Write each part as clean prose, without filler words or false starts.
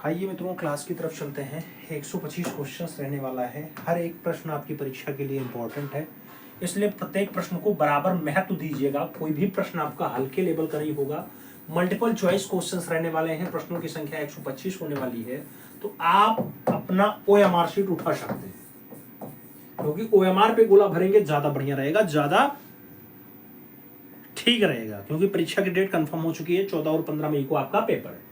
आइए मित्रों क्लास की तरफ चलते हैं। 125 क्वेश्चंस रहने वाला है। हर एक प्रश्न आपकी परीक्षा के लिए इम्पोर्टेंट है, इसलिए प्रत्येक प्रश्न को बराबर महत्व दीजिएगा। कोई भी प्रश्न आपका हल्के लेवल का नहीं होगा। मल्टीपल चॉइस क्वेश्चंस रहने वाले हैं। प्रश्नों की संख्या 125 होने वाली है, तो आप अपना OMR शीट उठा सकते हैं, क्योंकि OMR पे गोला भरेंगे ज्यादा बढ़िया रहेगा, ज्यादा ठीक रहेगा, क्योंकि परीक्षा की डेट कंफर्म हो चुकी है। 14 और 15 मई को आपका पेपर है।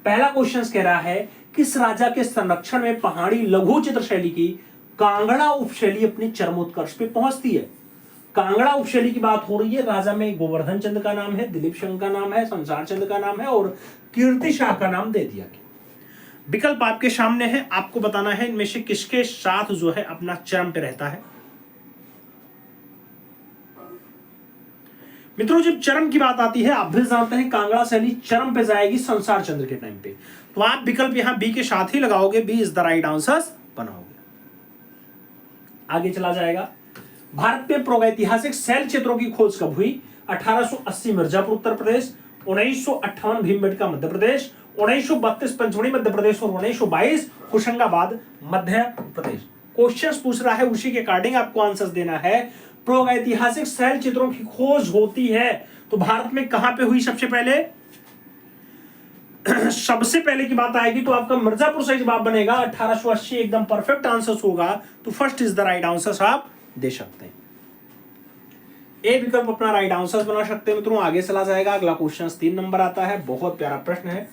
पहला क्वेश्चन कह रहा है, किस राजा के संरक्षण में पहाड़ी लघु चित्र शैली की कांगड़ा उपशैली अपने चरमोत्कर्ष पे पहुंचती है? कांगड़ा उपशैली की बात हो रही है। राजा में गोवर्धन चंद का नाम है, दिलीप सिंह का नाम है, संसार चंद का नाम है और कीर्ति शाह का नाम दे दिया गया। विकल्प आपके सामने है, आपको बताना है इनमें से किसके साथ जो है अपना चरम पे रहता है। मित्रों, जब चरम की बात आती है, आप भी जानते हैं कांगड़ा शैली चरम पे जाएगी संसार चंद्र के टाइम पे, तो आप विकल्प यहां बी के साथ ही लगाओगे। B is the right answer बनाओगे। आगे चला जाएगा। भारत में प्रागैतिहासिक शैल चित्रों की खोज कब हुई? 1880 मिर्जापुर उत्तर प्रदेश, 1958 भीमबेटका मध्य प्रदेश, 1932 पंचमढ़ी मध्य प्रदेश और 1922 होशंगाबाद मध्य प्रदेश। क्वेश्चन पूछ रहा है, उसी के अकॉर्डिंग आपको आंसर देना है। प्रागैतिहासिक शैल चित्रों की खोज होती है तो भारत में कहां पे हुई सबसे पहले? सबसे पहले की बात आएगी तो आपका मिर्जापुर सही जवाब बनेगा। 1880 एकदम परफेक्ट आंसर होगा, तो first is the right answer आप दे सकते हैं। ए विकल्प अपना राइट आंसर बना सकते हैं। मित्रों आगे चला जाएगा। अगला क्वेश्चन 3 नंबर आता है। बहुत प्यारा प्रश्न है।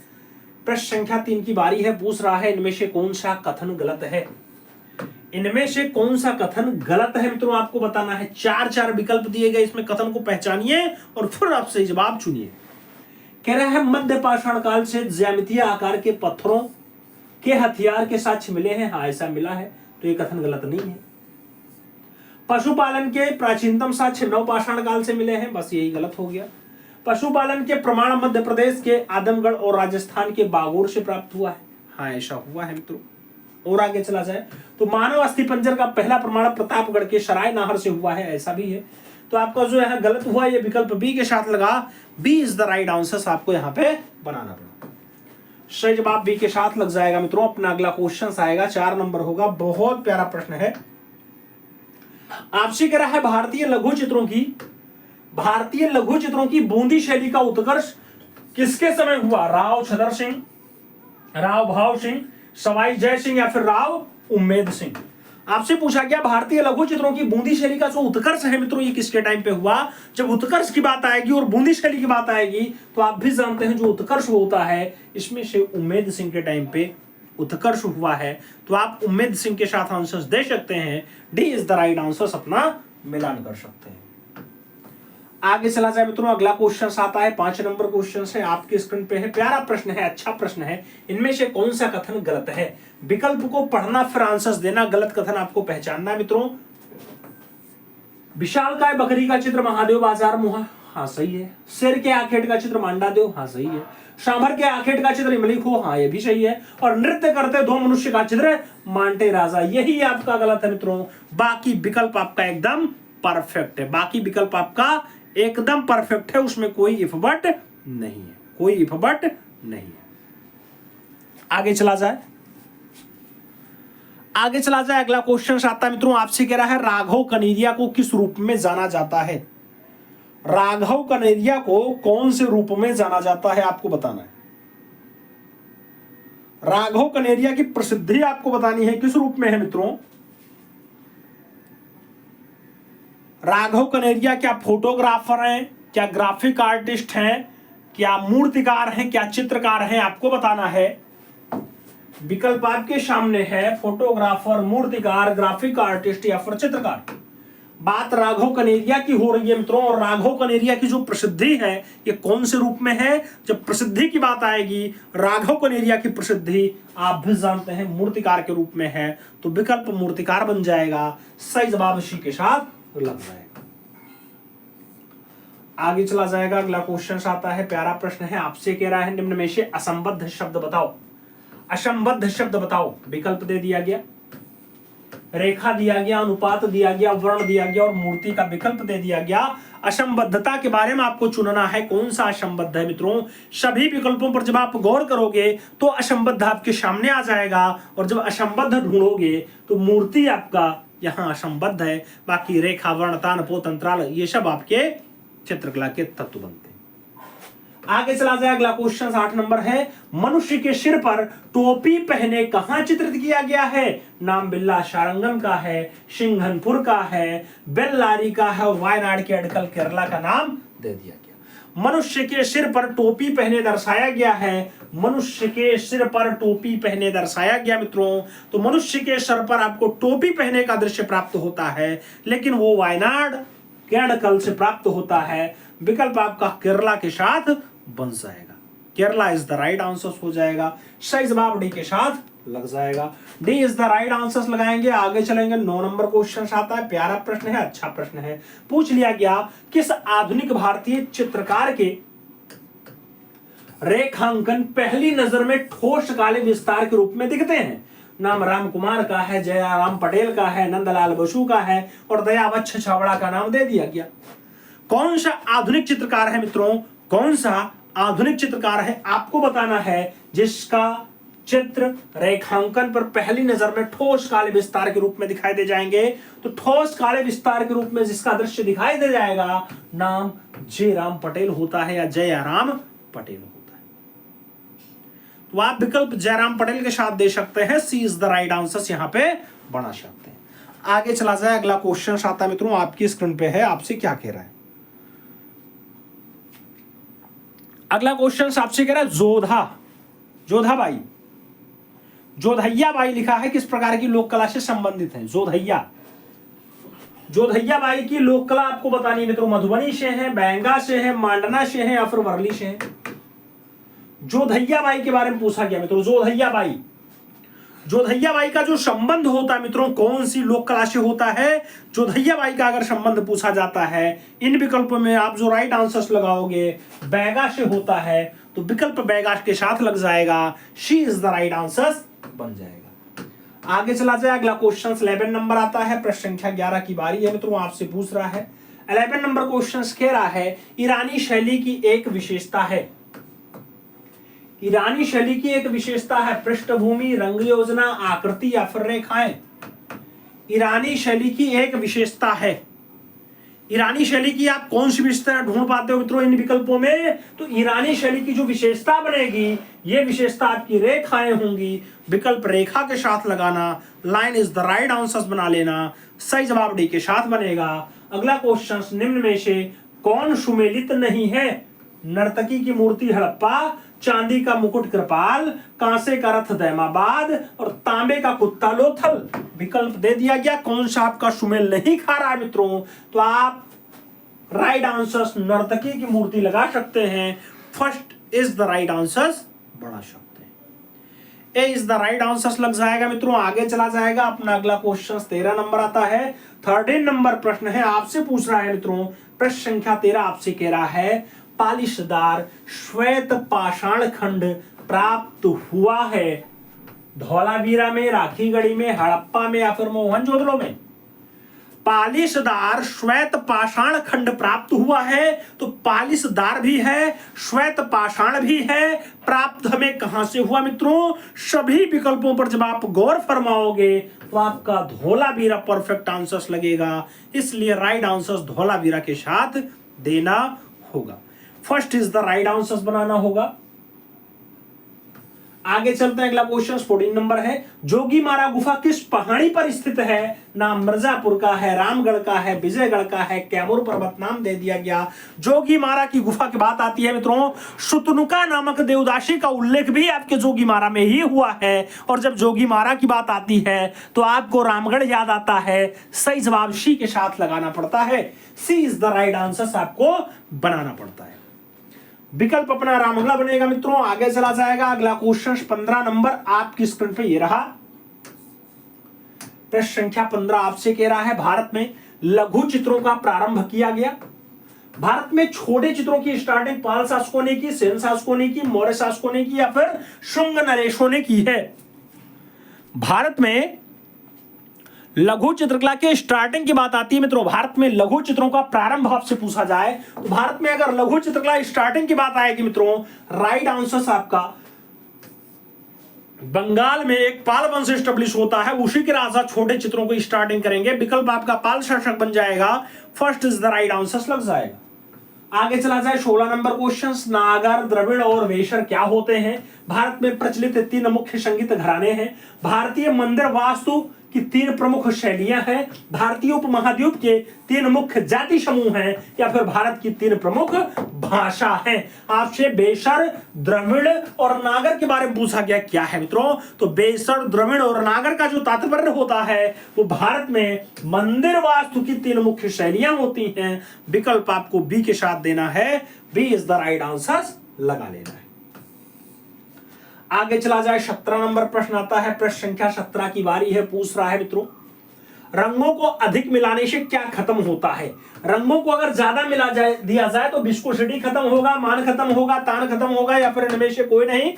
प्रश्न संख्या 3 की बारी है। पूछ रहा है, इनमें से कौन सा कथन गलत है? इनमें से कौन सा कथन गलत है मित्रों आपको बताना है। 4 विकल्प दिए गए, इसमें कथन को पहचानिए और फिर आप सही जवाब चुनिए। कह रहा है, मध्य पाषाण काल से ज्यामितीय आकार के पत्थरों के हथियार के साक्ष्य मिले हैं। हाँ, ऐसा मिला है, तो ये कथन गलत नहीं है। पशुपालन के प्राचीनतम साक्ष्य नवपाषाण काल से मिले हैं, बस यही गलत हो गया। पशुपालन के प्रमाण मध्य प्रदेश के आदमगढ़ और राजस्थान के बागोर से प्राप्त हुआ है। हाँ, ऐसा हुआ है मित्रों। और आगे चला जाए तो मानव अस्थिपंजर का पहला प्रमाण प्रतापगढ़ के सराय नाहर से हुआ है, ऐसा भी है। तो आपका जो है गलत हुआ, ये विकल्प बी के साथ लगा। B is the right answer आपको यहाँ पे बनाना पड़ा। सही जवाब बी के साथ लग जाएगा मित्रों। अपना अगला क्वेश्चन आएगा, 4 नंबर होगा। बहुत प्यारा प्रश्न है। आपसे कह रहा है, भारतीय लघु चित्रों की बूंदी शैली का उत्कर्ष किसके समय हुआ? राव छतर सिंह, राव भाव सिंह, सवाई जय सिंह या फिर राव उम्मेद सिंह। आपसे पूछा गया, भारतीय लघु चित्रों की बूंदी शैली का जो उत्कर्ष है मित्रों, ये किसके टाइम पे हुआ? जब उत्कर्ष की बात आएगी और बूंदी शैली की बात आएगी, तो आप भी जानते हैं जो उत्कर्ष होता है, इसमें से उम्मेद सिंह के टाइम पे उत्कर्ष हुआ है। तो आप उम्मेद सिंह के साथ आंसर दे सकते हैं। D is the right answer अपना मिलान कर सकते हैं। आगे चला जाए मित्रों। अगला क्वेश्चन आता है, 5 नंबर क्वेश्चन है, आपके स्क्रीन पे है। प्यारा प्रश्न है, अच्छा प्रश्न है। इनमें से कौन सा कथन गलत है? विकल्प को पढ़ना फिर आंसर देना। गलत कथन आपको पहचानना है मित्रों। विशालकाय बकरी का चित्र महादेव बाजार मुहा, हाँ सही है। शेर के आखेट का चित्र मांडा देव, हाँ सही है। सांभर के आखेट का चित्र इमली खो, हाँ ये भी सही है। और नृत्य करते 2 मनुष्य का चित्र मांटे राजा, यही आपका गलत है मित्रों। बाकी विकल्प आपका एकदम परफेक्ट है। बाकी विकल्प आपका एकदम परफेक्ट है, उसमें कोई इफ बट नहीं है, कोई इफ बट नहीं है। आगे चला जाए। अगला क्वेश्चन आता है मित्रों। आपसे कह रहा है, राघव कनेरिया को किस रूप में जाना जाता है? राघव कनेरिया को कौन से रूप में जाना जाता है आपको बताना है। राघव कनेरिया की प्रसिद्धि आपको बतानी है, किस रूप में है मित्रों? राघव कनेरिया क्या फोटोग्राफर हैं, क्या ग्राफिक आर्टिस्ट हैं, क्या मूर्तिकार हैं, क्या चित्रकार हैं, आपको बताना है। विकल्प आपके सामने है, फोटोग्राफर, मूर्तिकार, ग्राफिक आर्टिस्ट या फिर चित्रकार। बात राघव कनेरिया की हो रही है मित्रों, और राघव कनेरिया की जो प्रसिद्धि है ये कौन से रूप में है? जब प्रसिद्धि की बात आएगी, राघव कनेरिया की प्रसिद्धि आप भी जानते हैं मूर्तिकार के रूप में है, तो विकल्प मूर्तिकार बन जाएगा। सही जवाब इसी के साथ लग जाएगा। आगे चला जाएगा। अगला क्वेश्चन आता है, प्यारा प्रश्न है। आपसे कह रहा है, निम्न में से असंबद्ध शब्द बताओ। असंबद्ध शब्द बताओ। विकल्प दे दिया गया, रेखा दिया गया, अनुपात दिया गया, वर्ण दिया गया और मूर्ति का विकल्प दे दिया गया। असंबद्धता के बारे में आपको चुनना है, कौन सा असंबद्ध है मित्रों। सभी विकल्पों पर जब आप गौर करोगे तो असंबद्ध आपके सामने आ जाएगा, और जब असंबद्ध ढूंढोगे तो मूर्ति आपका यहां असंबद्ध है, बाकी रेखा, वर्ण, तान, पोत, अंतराल ये सब आपके चित्रकला के तत्व बनते हैं। आगे चला जाए, अगला क्वेश्चन 8 नंबर है, मनुष्य के सिर पर टोपी पहने कहां चित्रित किया गया है। नाम बिल्ला शारंगम का है, सिंघनपुर का है, बेल्लारी का है, और वायनाड के अडकल केरला का नाम दे दिया गया। मनुष्य के सिर पर टोपी पहने दर्शाया गया है, मनुष्य के सिर पर टोपी पहने दर्शाया गया मित्रों। तो मनुष्य के सर पर आपको टोपी पहने का दृश्य प्राप्त होता है, लेकिन वो वायनाड के अडकल से प्राप्त होता है। विकल्प आपका केरला के साथ बन जाएगा, Kerala is the right answer हो जाएगा। सही जवाब डी के साथ लग जाएगा, D is the right answer लगाएंगे। आगे चलेंगे, 9 नंबर क्वेश्चन आता है, प्यारा प्रश्न है, अच्छा प्रश्न है। पूछ लिया गया, किस आधुनिक भारतीय चित्रकार के रेखांकन पहली नजर में ठोस काले विस्तार के रूप में दिखते हैं। नाम राम कुमार का है, जयाराम पटेल का है, नंदलाल बसु का है, और दयावच्छ छाबड़ा का नाम दे दिया गया। कौन सा आधुनिक चित्रकार है मित्रों, कौन सा आधुनिक चित्रकार है आपको बताना है, जिसका चित्र रेखांकन पर पहली नजर में ठोस काले विस्तार के रूप में दिखाई दे जाएंगे। तो ठोस काले विस्तार के रूप में जिसका दृश्य दिखाई दे जाएगा, नाम जयराम पटेल होता है या जयाराम पटेल होता है। तो आप विकल्प जयराम पटेल के साथ दे सकते हैं, सी इज द राइट आंसर यहां पे बना सकते हैं। आगे चला जाए, अगला क्वेश्चन आता है मित्रों, आपकी स्क्रीन पे है, आपसे क्या कह रहा है। अगला क्वेश्चन आपसे कह रहा है, जोधा बाई, जोधैया बाई लिखा है, किस प्रकार की लोक कला से संबंधित है। जोधैया बाई की लोक कला आपको बतानी है मित्रों, मधुबनी से है, बैंगा से है, मांडना से है, या फिर वर्ली से है। जोधैया बाई के बारे में पूछा गया मित्रों। जोधैया बाई का जो संबंध होता है मित्रों, कौन सी लोक कला से होता है। जोधैया बाई का अगर संबंध पूछा जाता है, इन विकल्पों में आप जो राइट आंसर्स लगाओगे, बैगा से होता है, तो विकल्प बैगा के साथ लग जाएगा, she is the right answer बन जाएगा। आगे चला जाए, अगला क्वेश्चन 11 नंबर आता है, प्रश्न संख्या 11 की बारी है मित्रों, आपसे पूछ रहा है। 11 नंबर क्वेश्चन कह रहा है, ईरानी शैली की एक विशेषता है। ईरानी शैली की एक विशेषता है पृष्ठभूमि, रंग योजना, आकृति या फिर रेखाएं। ईरानी शैली की एक विशेषता है। ईरानी शैली की आप कौन सी विशेषता ढूंढ पाते हो मित्रों इन विकल्पों में। तो ईरानी शैली की जो विशेषता बनेगी, ये विशेषता आपकी रेखाएं होंगी। विकल्प रेखा के साथ लगाना, line is the right answer बना लेना, सही जवाब डी के साथ बनेगा। अगला क्वेश्चन, निम्न में से कौन सुमेलित नहीं है। नर्तकी की मूर्ति हड़प्पा, चांदी का मुकुट कृपाल, कांसे का रथ दैमाबाद, और तांबे का कुत्ता लोथल। विकल्प दे दिया गया, कौन सा आपका सुमेल नहीं खा रहा है मित्रों, तो आप राइट आंसर नर्तकी की मूर्ति लगा सकते हैं। First is the right answer बना सकते हैं, ए इज द राइट आंसर लग जाएगा मित्रों। आगे चला जाएगा, अपना अगला क्वेश्चन 13 नंबर आता है, 13 नंबर प्रश्न है, आपसे पूछ रहा है मित्रों। प्रश्न संख्या 13 आपसे कह रहा है, पालिशदार श्वेत पाषाण खंड प्राप्त हुआ है धौलावीरा में, राखीगढ़ी में, हड़प्पा में, या फिर मोहनजोदड़ो में। पालिशदार श्वेत पाषाण खंड प्राप्त हुआ है, तो पालिशदार भी है, श्वेत पाषाण भी है, प्राप्त हमें कहां से हुआ मित्रों। सभी विकल्पों पर जब आप गौर फरमाओगे तो आपका धौलावीरा परफेक्ट आंसर लगेगा, इसलिए राइट आंसर धौलावीरा के साथ देना होगा। First is the right answer बनाना होगा। आगे चलते हैं, अगला क्वेश्चन 14 नंबर है, जोगीमारा गुफा किस पहाड़ी पर स्थित है। नाम मिर्जापुर का है, रामगढ़ का है, विजयगढ़ का है, कैमूर पर्वत नाम दे दिया गया। जोगीमारा की गुफा की बात आती है मित्रों, शुतनुका नामक देवदासी का उल्लेख भी आपके जोगीमारा में ही हुआ है, और जब जोगीमारा की बात आती है तो आपको रामगढ़ याद आता है। सही जवाब सी के साथ लगाना पड़ता है, सी इज द राइट आंसर आपको बनाना पड़ता है। विकल्प अपना रामगढ़ बनेगा मित्रों। आगे चला जाएगा, अगला क्वेश्चन 15 नंबर आपकी स्क्रीन पे ये रहा। प्रश्न संख्या 15 आपसे कह रहा है, भारत में लघु चित्रों का प्रारंभ किया गया। भारत में छोटे चित्रों की स्टार्टिंग पाल शासकों ने की, सेन शासकों ने की, मौर्य शासकों ने की, या फिर शुंग नरेशों ने की है। भारत में लघु चित्रकला के स्टार्टिंग की बात आती है मित्रों, भारत में लघु चित्रों का प्रारंभ आपसे पूछा जाए तो भारत में अगर लघु चित्रकला स्टार्टिंग की बात आएगी मित्रों, राइट आंसर आपका बंगाल में एक पाल वंश स्टेब्लिश होता है, उसी के राजा छोटे चित्रों को स्टार्टिंग करेंगे। विकल्प आपका पाल शासक बन जाएगा। First is the right answer लग जाएगा। आगे चला जाए 16 नंबर क्वेश्चन, नागर, द्रविड़ और वेशर क्या होते हैं? भारत में प्रचलित 3 मुख्य संगीत घराने हैं। भारतीय मंदिर वास्तु की 3 प्रमुख शैलियां हैं। भारतीय उपमहाद्वीप के 3 मुख्य जाति समूह हैं, या फिर भारत की 3 प्रमुख भाषा हैं। आपसे बेशर, द्रविड़ और नागर के बारे में पूछा गया। क्या है मित्रों? तो बेशर, द्रविड़ और नागर का जो तात्पर्य होता है वो भारत में मंदिर वास्तु की 3 मुख्य शैलियां होती हैं। विकल्प आपको बी के साथ देना है। B is the right answer लगा लेना है। आगे चला जाए 17 नंबर प्रश्न आता है। प्रश्न संख्या 17 की बारी है। पूछ रहा है मित्रों, रंगों को अधिक मिलाने से क्या खत्म होता है? रंगों को अगर ज्यादा दिया जाए तो विस्कोसिटी खत्म होगा, मान खत्म होगा, तान खत्म होगा, या फिर इनमें से कोई नहीं।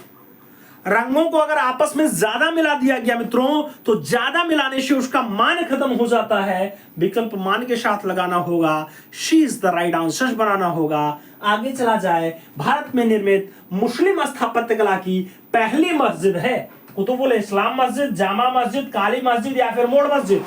रंगों को अगर आपस में ज्यादा मिला दिया गया मित्रों तो ज्यादा मिलाने से उसका मान खत्म हो जाता है। विकल्प मान के साथ लगाना होगा। C is the right answer बनाना होगा। आगे चला जाए, भारत में निर्मित मुस्लिम स्थापत्य कला की पहली मस्जिद है। कुतुबुल इस्लाम मस्जिद, जामा मस्जिद, काली मस्जिद, या फिर मोड़ मस्जिद।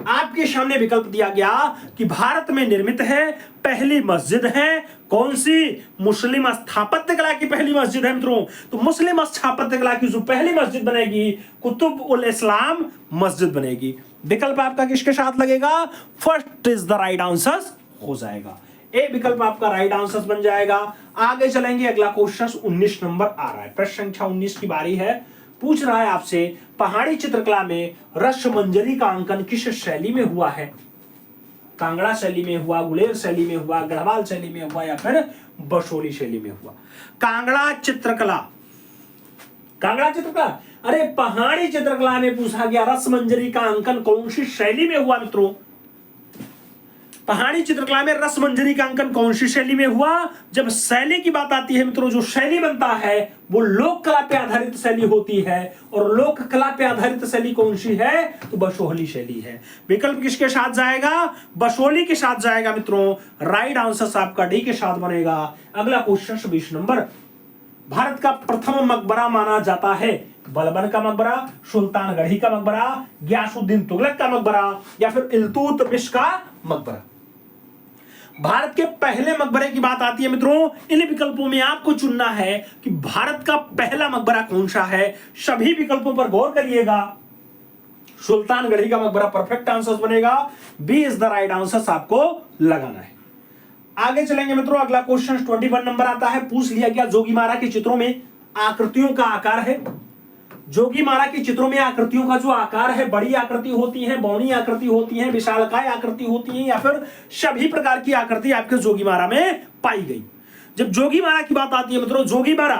आपके सामने विकल्प दिया गया कि भारत में निर्मित है, पहली मस्जिद है। कौन सी? मुस्लिम स्थापत्य कला की पहली मस्जिद है मित्रों। तो मुस्लिम स्थापत्य कला की जो पहली मस्जिद बनेगी कुतुब उल इस्लाम मस्जिद बनेगी। विकल्प आपका किसके साथ लगेगा? First is the right answer हो जाएगा। ए विकल्प आपका राइट आंसर बन जाएगा। आगे चलेंगे, अगला क्वेश्चन 19 नंबर आ रहा है। प्रश्न संख्या 19 की बारी है। पूछ रहा है आपसे, पहाड़ी चित्रकला में रसमंजरी का अंकन किस शैली में हुआ है? कांगड़ा शैली में हुआ, गुलेर शैली में हुआ, गढ़वाल शैली में हुआ, या फिर बसोली शैली में हुआ? कांगड़ा चित्रकला, कांगड़ा चित्रकला। अरे पहाड़ी चित्रकला में पूछा गया रसमंजरी का अंकन कौन सी शैली में हुआ मित्रों? पहाड़ी चित्रकला में रसमंजरी का अंकन कौन सी शैली में हुआ? जब शैली की बात आती है मित्रों, जो शैली बनता है वो लोक कला पे आधारित शैली होती है। और लोक कला पे आधारित शैली कौन सी है? तो बसोहली शैली है। विकल्प किसके साथ जाएगा? बसोहली के साथ जाएगा मित्रों। राइट आंसर आपका डी के साथ बनेगा। अगला क्वेश्चन 20 नंबर, भारत का प्रथम मकबरा माना जाता है बलबन का मकबरा, सुल्तानगढ़ी का मकबरा, गयासुद्दीन तुगलक का मकबरा, या फिर इल्तुतमिश का मकबरा? भारत के पहले मकबरे की बात आती है मित्रों, इन विकल्पों में आपको चुनना है कि भारत का पहला मकबरा कौन सा है। सभी विकल्पों पर गौर करिएगा। सुल्तानगढ़ी का मकबरा परफेक्ट आंसर बनेगा। B is the right answer आपको लगाना है। आगे चलेंगे मित्रों, अगला क्वेश्चन 21 नंबर आता है। पूछ लिया गया, जोगीमारा के चित्रों में आकृतियों का आकार है। जोगीमारा के चित्रों में आकृतियों का जो आकार है, बड़ी आकृति होती है, बौनी आकृति होती है, विशालकाय आकृति होती है, या फिर सभी प्रकार की आकृति आपके जोगीमारा में पाई गई। जब जोगीमारा की बात आती है मित्रों, जोगीमारा,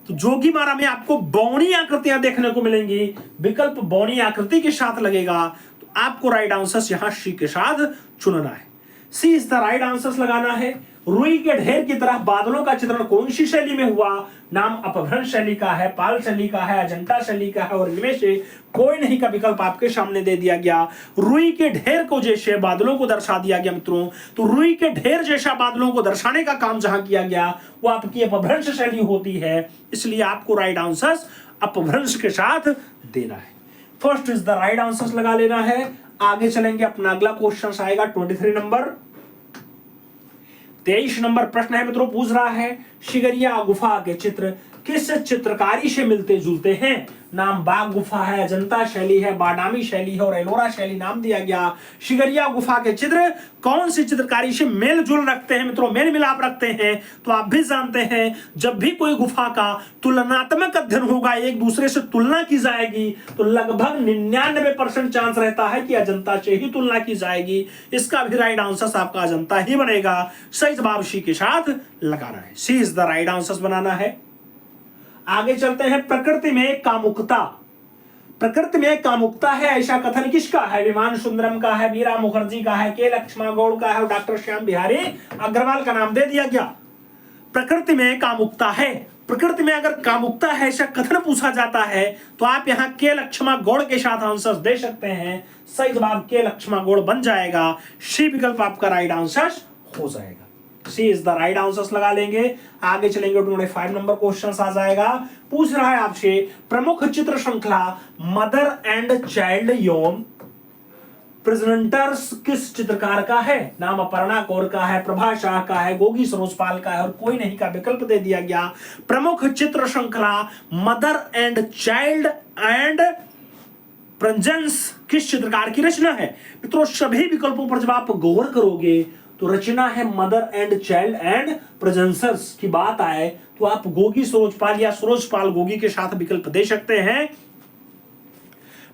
तो जोगीमारा में आपको बौनी आकृतियां देखने को मिलेंगी। विकल्प बौनी आकृति के साथ लगेगा। तो आपको राइट आंसर यहां सी के साथ चुनना है। सी इज द राइट आंसर लगाना है। रुई के ढेर की तरह बादलों का चित्रण कौन सी शैली में हुआ? नाम अपभ्रंश शैली का है, पाल शैली का है, अजंता शैली का है, और इनमें से कोई नहीं का विकल्प आपके सामने दे दिया गया। रुई के ढेर को जैसे बादलों को दर्शा दिया गया मित्रों, तो रुई के ढेर जैसा बादलों को दर्शाने का काम जहां किया गया वो आपकी अपभ्रंश शैली होती है। इसलिए आपको राइट आंसर अपभ्रंश के साथ देना है। First is the right answer लगा लेना है। आगे चलेंगे, अपना अगला क्वेश्चन आएगा 23 नंबर। 23 नंबर प्रश्न है मित्रों, पूछ रहा है, शिगरिया गुफा के चित्र किस चित्रकारी से मिलते जुलते हैं? नाम बाग गुफा है, अजंता शैली है, बादामी शैली है, और एलोरा शैली नाम दिया गया। शिगरिया गुफा के चित्र कौन सी चित्रकारी से मेल जुल रखते हैं मित्रों? मेल मिलाप रखते हैं। तो आप भी जानते हैं, जब भी कोई गुफा का तुलनात्मक अध्ययन होगा, एक दूसरे से तुलना की जाएगी, तो लगभग 99% चांस रहता है कि अजंता से ही तुलना की जाएगी। इसका भी राइट आंसर आपका अजंता ही बनेगा। सही जवाब सी के साथ लगाना है। सी इज द राइट आंसर बनाना है। आगे चलते हैं, प्रकृति में कामुकता। प्रकृति में कामुकता है ऐसा कथन किसका है? विमान सुंदरम का है, वीरा मुखर्जी का है, के लक्ष्मण गौड़ का है, और डॉक्टर श्याम बिहारी अग्रवाल का नाम दे दिया गया। प्रकृति में कामुकता है प्रकृति में अगर कामुकता है ऐसा कथन पूछा जाता है तो आप यहाँ के लक्ष्मा गौड़ के साथ आंसर दे सकते हैं। सही जवाब के लक्ष्मा गौड़ बन जाएगा। सी विकल्प आपका राइट आंसर हो जाएगा। सी इज द राइट आंसर लगा लेंगे। आगे चलेंगे 25 नंबर क्वेश्चन आ जाएगा। पूछ रहा है आपसे प्रमुख चित्र श्रृंखला मदर एंड चाइल्ड यौन प्रेजेंटर्स किस चित्रकार का है? नाम अपर्णा कौर का है, प्रभा शाह का है, गोगी सरोजपाल का है और कोई नहीं का विकल्प दे दिया गया। प्रमुख चित्र श्रृंखला mother and child and presence किस चित्रकार की रचना है? मित्रों सभी विकल्पों पर जब आप गौर करोगे तो रचना है मदर एंड चाइल्ड एंड प्रेजेंसर्स की बात आए तो आप गोगी सरोजपाल या सरोजपाल गोगी के साथ विकल्प दे सकते हैं।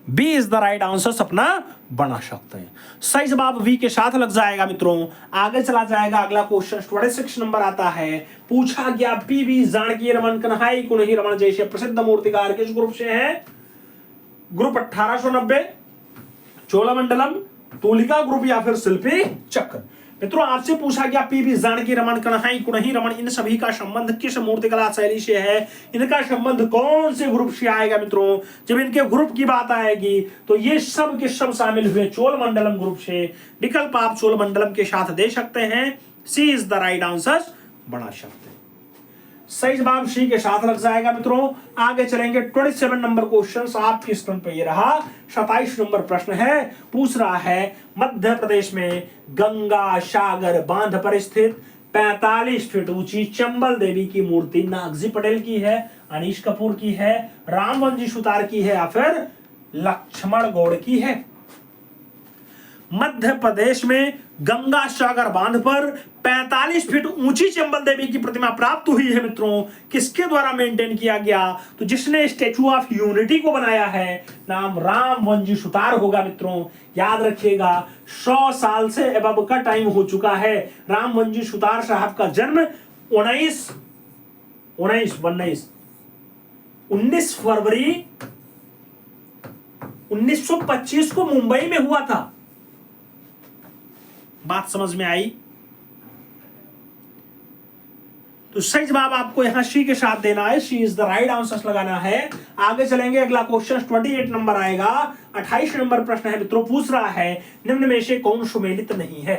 B is the right answer अपना बना सकते हैं। सही जवाब वी के साथ लग जाएगा। मित्रों आगे चला जाएगा अगला क्वेश्चन 26 नंबर आता है। पूछा गया पीवी जानकी रमन कन्हई कुन्ही रमन जैसे प्रसिद्ध मूर्तिकार किस ग्रुप से है? ग्रुप 1890, चोलामंडलम, तूलिका ग्रुप या फिर शिल्पी चक्र। मित्रों आपसे पूछा गया पीवी जानकी रमन कन्हई कुन्ही रमन इन सभी का संबंध किस मूर्तिकला शैली से है? इनका संबंध कौन से ग्रुप से आएगा? मित्रों जब इनके ग्रुप की बात आएगी तो ये सब के सब शामिल हुए चोलमंडलम ग्रुप से। विकल्प आप चोलमंडलम के साथ दे सकते हैं। सी इज द राइट आंसर बना सकते हैं। सही जवाब सी के साथ लग जाएगा। मित्रों आगे चलेंगे 27 नंबर क्वेश्चन आपकी स्क्रीन पर ये रहा। 27 नंबर प्रश्न है। पूछ रहा है मध्य प्रदेश में गंगा सागर बांध पर स्थित 45 फीट ऊंची चंबल देवी की मूर्ति नागजी पटेल की है, अनीश कपूर की है, रामवंजी सुतार की है या फिर लक्ष्मण गौड़ की है? मध्य प्रदेश में गंगा सागर बांध पर 45 फीट ऊंची चंबल देवी की प्रतिमा प्राप्त हुई है। मित्रों किसके द्वारा मेंटेन किया गया? तो जिसने स्टैचू ऑफ यूनिटी को बनाया है नाम रामवंजी सुतार होगा। मित्रों याद रखिएगा 100 साल से अबव का टाइम हो चुका है। रामवंजी सुतार साहब का जन्म 19 फरवरी 1925 को मुंबई में हुआ था। बात समझ में आई? तो सही जवाब आपको यहां सी के साथ देना है। सी इज द राइट आंसर लगाना है। आगे चलेंगे अगला क्वेश्चन 28 नंबर आएगा। 28 नंबर प्रश्न है। मित्रों पूछ रहा है निम्न में से कौन सुमेलित नहीं है?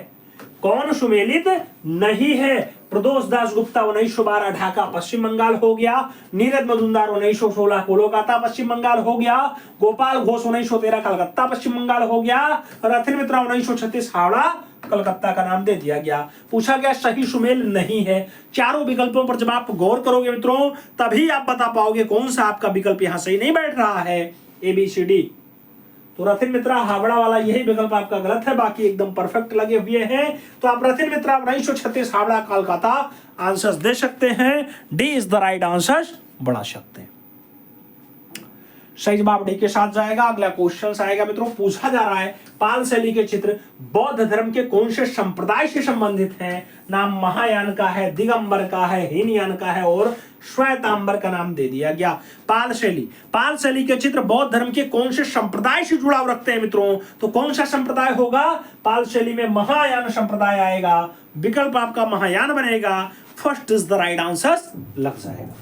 कौन सुमेलित नहीं है? प्रदोष दास गुप्ता 1912 ढाका पश्चिम बंगाल हो गया। नीरज मजुमदार 1916 कोलकाता पश्चिम बंगाल हो गया। गोपाल घोष 1913 कलकत्ता पश्चिम बंगाल हो गया। रथिन मित्रा 1936 हावड़ा कलकत्ता का नाम दे दिया गया। पूछा गया सही सुमेल नहीं है। चारों विकल्पों पर जब आप गौर करोगे मित्रों तभी आप बता पाओगे कौन सा आपका विकल्प यहां सही नहीं बैठ रहा है। ABCD। तो रथिन मित्रा हावड़ा वाला यही विकल्प आपका गलत है, बाकी एकदम परफेक्ट लगे हुए हैं। तो आप रथिन मित्रा 1936 हावड़ा कलकत्ता आंसर दे सकते हैं। D is the right answer बना सकते हैं। सही जवाब डी के साथ जाएगा। अगला क्वेश्चन आएगा। मित्रों पूछा जा रहा है पाल शैली के चित्र बौद्ध धर्म के कौन से संप्रदाय से संबंधित हैं? नाम महायान का है, दिगंबर का है, हीनयान का है और श्वेतांबर का नाम दे दिया गया। पाल शैली के चित्र बौद्ध धर्म के कौन से संप्रदाय से जुड़ाव रखते हैं? मित्रों तो कौन सा संप्रदाय होगा? पाल शैली में महायान संप्रदाय आएगा। विकल्प आपका महायान बनेगा। First is the right answer लग जाएगा।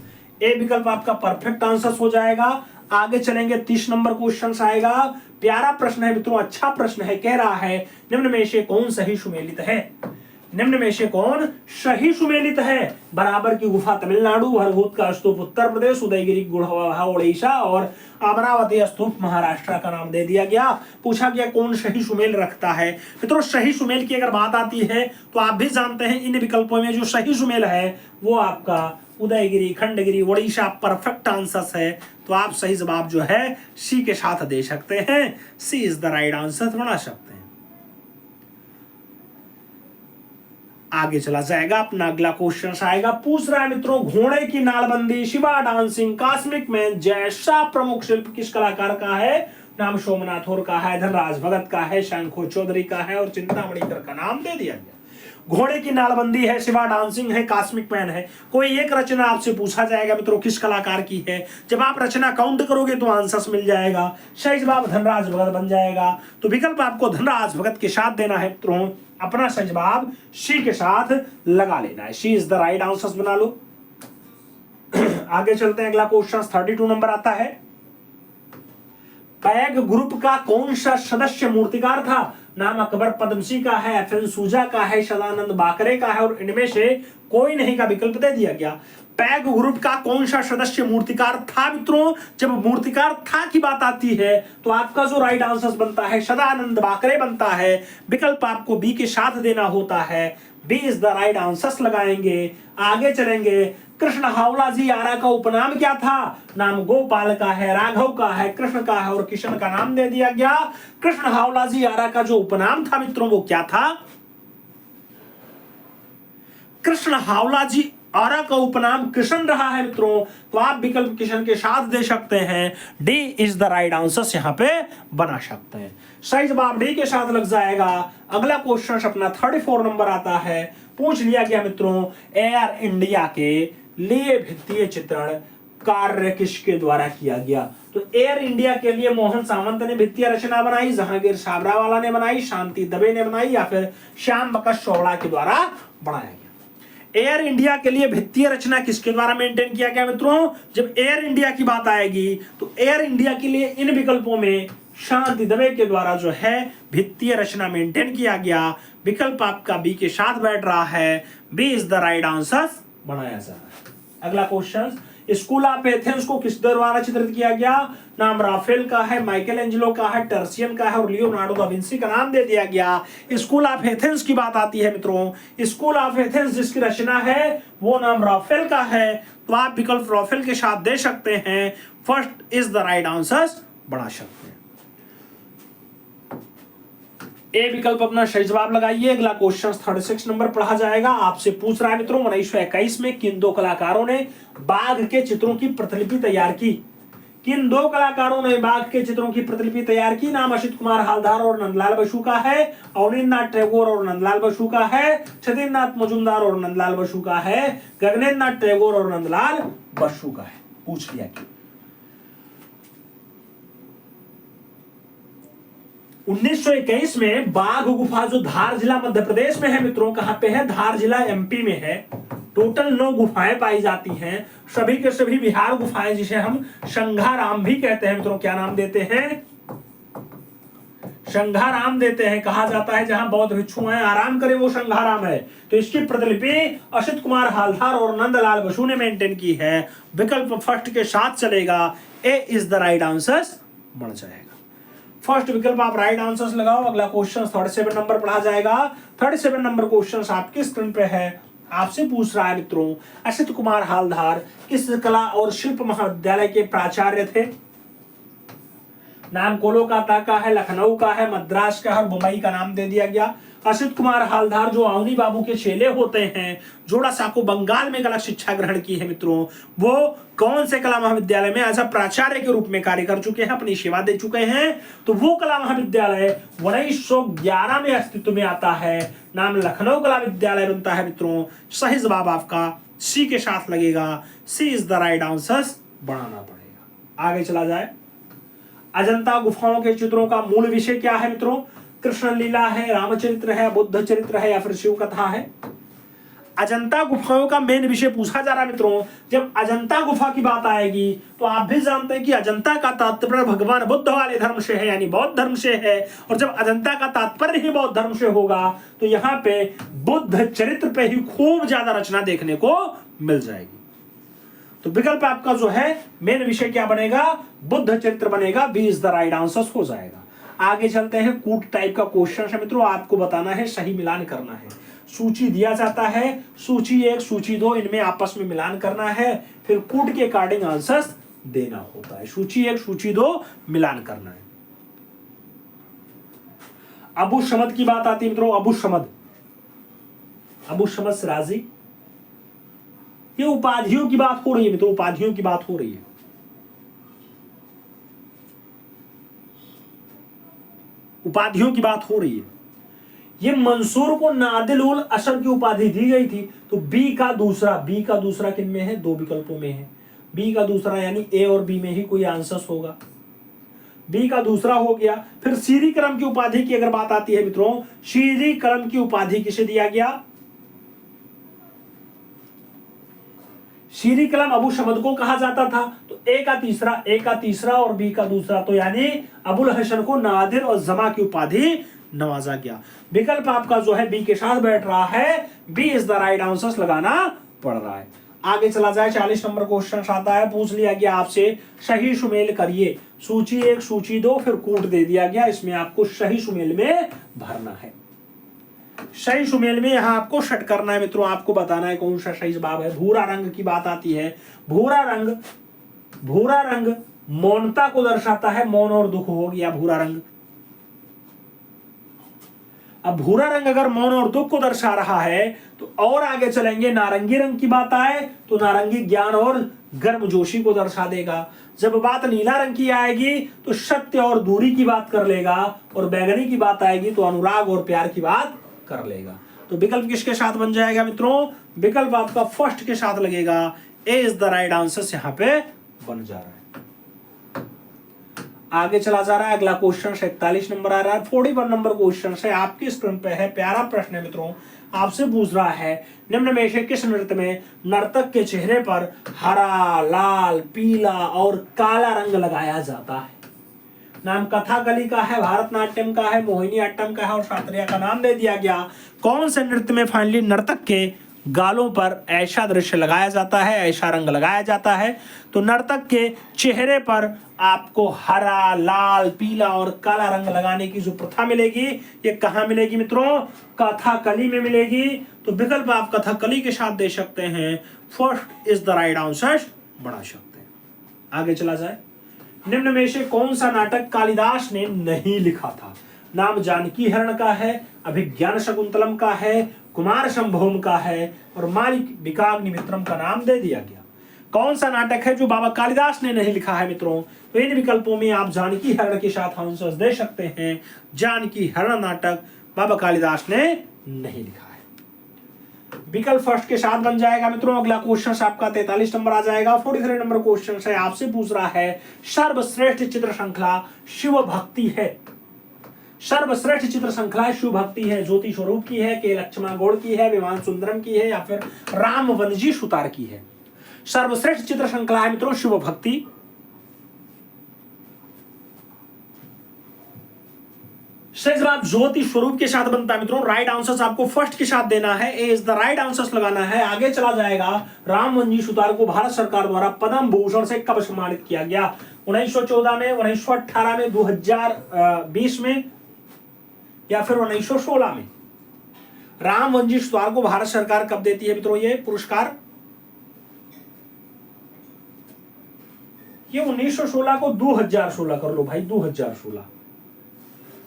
ए विकल्प आपका परफेक्ट आंसर हो जाएगा। आगे चलेंगे 30 नंबर क्वेश्चन आएगा। प्यारा प्रश्न है मित्रों, अच्छा प्रश्न है। कह रहा है निम्न में से कौन सही सुमेलित है? निम्न में से कौन सही सुमेलित है? बराबर की गुफा तमिलनाडु, भरभूत का स्तूप उत्तर प्रदेश, उदयगिरी गुहा उड़ीसा और अमरावती स्तूप महाराष्ट्र का नाम दे दिया गया। पूछा गया कौन सही सुमेल रखता है? मित्रों सही सुमेल की अगर बात आती है तो आप भी जानते हैं इन विकल्पों में जो सही सुमेल है वो आपका उदयगिरी, खंडगिरी, उड़ीसा परफेक्ट आंसर है। तो आप सही जवाब जो है सी के साथ दे सकते हैं। सी इज द राइट आंसर बना सकते हैं। आगे चला जाएगा अपना अगला क्वेश्चन आएगा। पूछ रहा है मित्रों घोड़े की नालबंदी, शिवा डांसिंग, कॉस्मिक मैन जैसा प्रमुख शिल्प किस कलाकार का है? नाम सोमनाथ और का है, धनराज भगत का है, शंखो चौधरी का है और चिंतामणिकर का नाम दे दिया गया। घोड़े की नालबंदी है, शिवा डांसिंग है, कॉस्मिक मैन है। कोई एक रचना आपसे पूछा जाएगा मित्रों किस कलाकार की है। जब आप रचना काउंट करोगे तो आंसर मिल जाएगा। सही जवाब धनराज भगत बन जाएगा। तो विकल्प आपको धनराज भगत के साथ देना है। मित्रों अपना सही जवाब सी के साथ लगा लेना है। सी इज द राइट आंसर बना लो। आगे चलते हैं, अगला क्वेश्चन 32 नंबर आता है। पैग ग्रुप का कौन सा सदस्य मूर्तिकार था? नाम अकबर पद्मसी का है, फिर सूजा का है, सदानंद बाकरे का है और इनमें से कोई नहीं का विकल्प दे दिया गया। पैग ग्रुप का कौन सा सदस्य मूर्तिकार था मित्रों? जब मूर्तिकार था की बात आती है तो आपका जो राइट आंसर बनता है सदानंद बाकरे बनता है। विकल्प आपको बी के साथ देना होता है। B is the right answer लगाएंगे, आगे चलेंगे। कृष्ण हावला जी आरा का उपनाम क्या था? नाम गोपाल का है, राघव का है, कृष्ण का है और किशन का नाम दे दिया गया। कृष्ण हावला जी आरा का जो उपनाम था मित्रों वो क्या था? कृष्ण हावला जी आरा का उपनाम किशन रहा है मित्रों, तो आप विकल्प किशन के साथ दे सकते हैं। D is the right answer यहां पे बना सकते हैं। सही जवाब डी के साथ लग जाएगा। अगला क्वेश्चन अपना 34 नंबर आता है। पूछ लिया गया मित्रों, एयर इंडिया के लिए भित्तीय चित्रण कार्य किसके द्वारा किया गया? तो एयर इंडिया के लिए मोहन सावंत ने भित्तीय रचना बनाई, जहांगीर साबरावाला ने बनाई, शांति दबे ने बनाई या फिर श्याम बकस चौड़ा के द्वारा बनाया गया। एयर इंडिया के लिए भित्तीय रचना किसके द्वारा मेंटेन किया गया मित्रों? जब एयर इंडिया की बात आएगी तो एयर इंडिया के लिए इन विकल्पों में शांति दबे के द्वारा जो है भित्तीय रचना मेंटेन किया गया। विकल्प आपका बी के साथ बैठ रहा है। B is the right answer बनाया जा रहा है। अगला क्वेश्चन, स्कूल ऑफ एथेंस को किस द्वारा चित्रित किया गया? नाम राफेल का है, माइकल एंजेलो का है, टर्सियन का है और लियोनार्डो दा विंसी का नाम दे दिया गया। स्कूल ऑफ एथेंस की बात आती है मित्रों, स्कूल ऑफ एथेंस जिसकी रचना है वो नाम राफेल का है, तो आप विकल्प राफेल के साथ दे सकते हैं। First is the right answer बना सकते हैं। ए विकल्प अपना सही जवाब लगाइए। अगला क्वेश्चन 36 नंबर पढ़ा जाएगा। आपसे पूछ रहा है मित्रों, 1921 में किन दो कलाकारों ने बाघ के चित्रों की प्रतिलिपि तैयार की? किन दो कलाकारों ने बाघ के चित्रों की प्रतिलिपि तैयार की? नाम असित कुमार हालदार और नंदलाल बसु का है, अवनींद्रनाथ टैगोर और नंदलाल बसु का है, छतरनाथ मजूमदार और नंदलाल बसु का है, गगनेंद्रनाथ टैगोर और नंदलाल बसु का है। पूछ लिया कि 1921 में बाघ गुफा जो धार जिला मध्य प्रदेश में है मित्रों, कहां पे है? धार जिला एमपी में है। टोटल 9 गुफाएं पाई जाती हैं, सभी के सभी बिहार गुफाएं, जिसे हम संघाराम भी कहते हैं मित्रों। क्या नाम देते हैं? संघाराम देते हैं। कहा जाता है जहां बौद्ध भिक्षु हैं आराम करें वो संघाराम है। तो इसकी प्रतिलिपि असित कुमार हालदार और नंदलाल बसु ने मेंटेन की है। विकल्प फर्स्ट के साथ चलेगा। ए इज द राइट आंसर बन जाएगा। फर्स्ट विकल्प आप राइट आंसर्स लगाओ। अगला क्वेश्चन 37 नंबर पढ़ा जाएगा। 37 नंबर क्वेश्चन आपकी स्क्रीन पे है। आपसे पूछ रहा है मित्रों, असित कुमार हालदार किस कला और शिल्प महाविद्यालय के प्राचार्य थे? नाम कोलकाता का है, लखनऊ का है, मद्रास का है और मुंबई का नाम दे दिया गया। असित कुमार हालदार जो अवनी बाबू के चेले होते हैं, जोड़ा साको बंगाल में कला शिक्षा ग्रहण की है मित्रों, वो कौन से कला महाविद्यालय में एज प्राचार्य के रूप में कार्य कर चुके हैं, अपनी सेवा दे चुके हैं? तो वो कला महाविद्यालय 1911 में अस्तित्व में आता है। नाम लखनऊ कला विद्यालय बनता है मित्रों। सही जवाब आपका सी के साथ लगेगा। सी इज द राइट आंसर बनाना पड़ेगा। आगे चला जाए। अजंता गुफाओं के चित्रों का मूल विषय क्या है मित्रों? कृष्ण लीला है, रामचरित्र है, बुद्ध चरित्र है या फिर शिव कथा है? अजंता गुफाओं का मेन विषय पूछा जा रहा है मित्रों। जब अजंता गुफा की बात आएगी तो आप भी जानते हैं कि अजंता का तात्पर्य भगवान बुद्ध वाले धर्म से है, यानी बौद्ध धर्म से है। और जब अजंता का तात्पर्य ही बौद्ध धर्म से होगा तो यहाँ पे बुद्ध चरित्र पे ही खूब ज्यादा रचना देखने को मिल जाएगी। तो विकल्प आपका जो है मेन विषय क्या बनेगा? बुद्ध चरित्र बनेगा। B is the right answer हो जाएगा। आगे चलते हैं। कूट टाइप का क्वेश्चन है मित्रों, आपको बताना है, सही मिलान करना है। सूची दिया जाता है, सूची 1 सूची 2 इनमें आपस में मिलान करना है, फिर कूट के अकॉर्डिंग आंसर देना होता है। सूची 1 सूची 2 मिलान करना है। अबू शमद की बात आती है मित्रों। अबू शमद सिराजी, ये उपाधियों की बात हो रही है मित्रों, उपाधियों की बात हो रही है। उपाधियों की बात हो रही है। ये मंसूर को नादिल उल अशर की उपाधि दी गई थी। तो बी का दूसरा किन में है? 2 विकल्पों में है। बी का दूसरा यानी ए और बी में ही कोई आंसर होगा। बी का दूसरा हो गया। फिर श्री कलम की उपाधि की अगर बात आती है मित्रों, श्री कलम की उपाधि किसे दिया गया? सीरी कलम अबू शमद को कहा जाता था। तो ए का तीसरा और बी का दूसरा, तो यानी अबुल हसन को नादिर और जमा की उपाधि नवाजा गया। विकल्प आपका जो है बी के साथ बैठ रहा है, B is the right answer लगाना पड़ रहा है। आगे चला जाए, 40 नंबर क्वेश्चन आता है, पूछ लिया गया आपसे सही सुमेल करिए, सूची 1 सूची 2 फिर कूट दे दिया गया, इसमें आपको सही सुमेल में भरना है। सही सुमेल में यहां आपको शट करना है मित्रों, आपको बताना है कौन सा सही जवाब है। भूरा रंग की बात आती है, भूरा रंग मौनता को दर्शाता है, मौन और दुख हो गया भूरा रंग। अब भूरा रंग अगर मौन और दुख को दर्शा रहा है तो और आगे चलेंगे, नारंगी रंग की बात आए तो नारंगी ज्ञान और गर्मजोशी को दर्शा देगा। जब बात नीला रंग की आएगी तो सत्य और दूरी की बात कर लेगा, और बैंगनी की बात आएगी तो अनुराग और प्यार की बात कर लेगा। तो विकल्प किसके साथ बन जाएगा मित्रों? विकल्प आपका फर्स्ट के साथ लगेगा, ए इज द राइट आंसर यहां पे बन जा रहा है। आगे चला जा रहा है, अगला क्वेश्चन 41 नंबर आ रहा है, 41 नंबर क्वेश्चन है आपकी स्क्रीन पे है। प्यारा प्रश्न है मित्रों, आपसे पूछ रहा है निम्न में से किस नृत्य में नर्तक के चेहरे पर हरा, लाल, पीला और काला रंग लगाया जाता है? नाम कथाकली का है, भारतनाट्यम का है, मोहिनीअट्टम का है और शास्त्रीय का नाम दे दिया गया। कौन से नृत्य में फाइनली नर्तक के गालों पर ऐसा दृश्य लगाया जाता है, ऐसा रंग लगाया जाता है? तो नर्तक के चेहरे पर आपको हरा, लाल, पीला और काला रंग लगाने की जो प्रथा मिलेगी, ये कहां मिलेगी मित्रों? कथाकली में मिलेगी। तो विकल्प आप कथाकली के साथ दे सकते हैं, first is the right answer बना सकते हैं। आगे चला जाए, निम्न में से कौन सा नाटक कालिदास ने नहीं लिखा था? नाम जानकी हरण का है, अभिज्ञान शकुंतलम का है, कुमार संभोम का है और मालिक विकाग्निमित्रम का नाम दे दिया गया। कौन सा नाटक है जो बाबा कालिदास ने नहीं लिखा है मित्रों? तो इन विकल्पों में आप जानकी हरण के साथ आंसर दे सकते हैं। जानकी हरण नाटक बाबा कालिदास ने नहीं लिखा है। विकल्प फर्स्ट के साथ बन जाएगा मित्रों। अगला क्वेश्चन आपका 43 नंबर आ जाएगा, 43 नंबर क्वेश्चन है, आपसे पूछ रहा है सर्वश्रेष्ठ चित्र श्रृंखला शिव भक्ति है। सर्वश्रेष्ठ चित्र श्रृंखला शिव भक्ति है, ज्योति स्वरूप की है, के लक्ष्मण गौड़ की है, विमान सुंदरम की है या फिर राम वनजी सुतार की है? सर्वश्रेष्ठ चित्र श्रृंखला है मित्रों शिव भक्ति। सही जवाब ज्योति स्वरूप के साथ बनता है मित्रों। राइट आंसर आपको फर्स्ट के साथ देना है, ए इज द राइट आंसर लगाना है। आगे चला जाएगा, राम वनजी सुतार को भारत सरकार द्वारा पद्म भूषण से कब सम्मानित किया गया? 1914 में, 1918 में, 2020 में या फिर 1916 में? राम वनजी सुतार को भारत सरकार कब देती है मित्रों ये पुरस्कार? ये 1916 को 2016 कर लो भाई, 2016,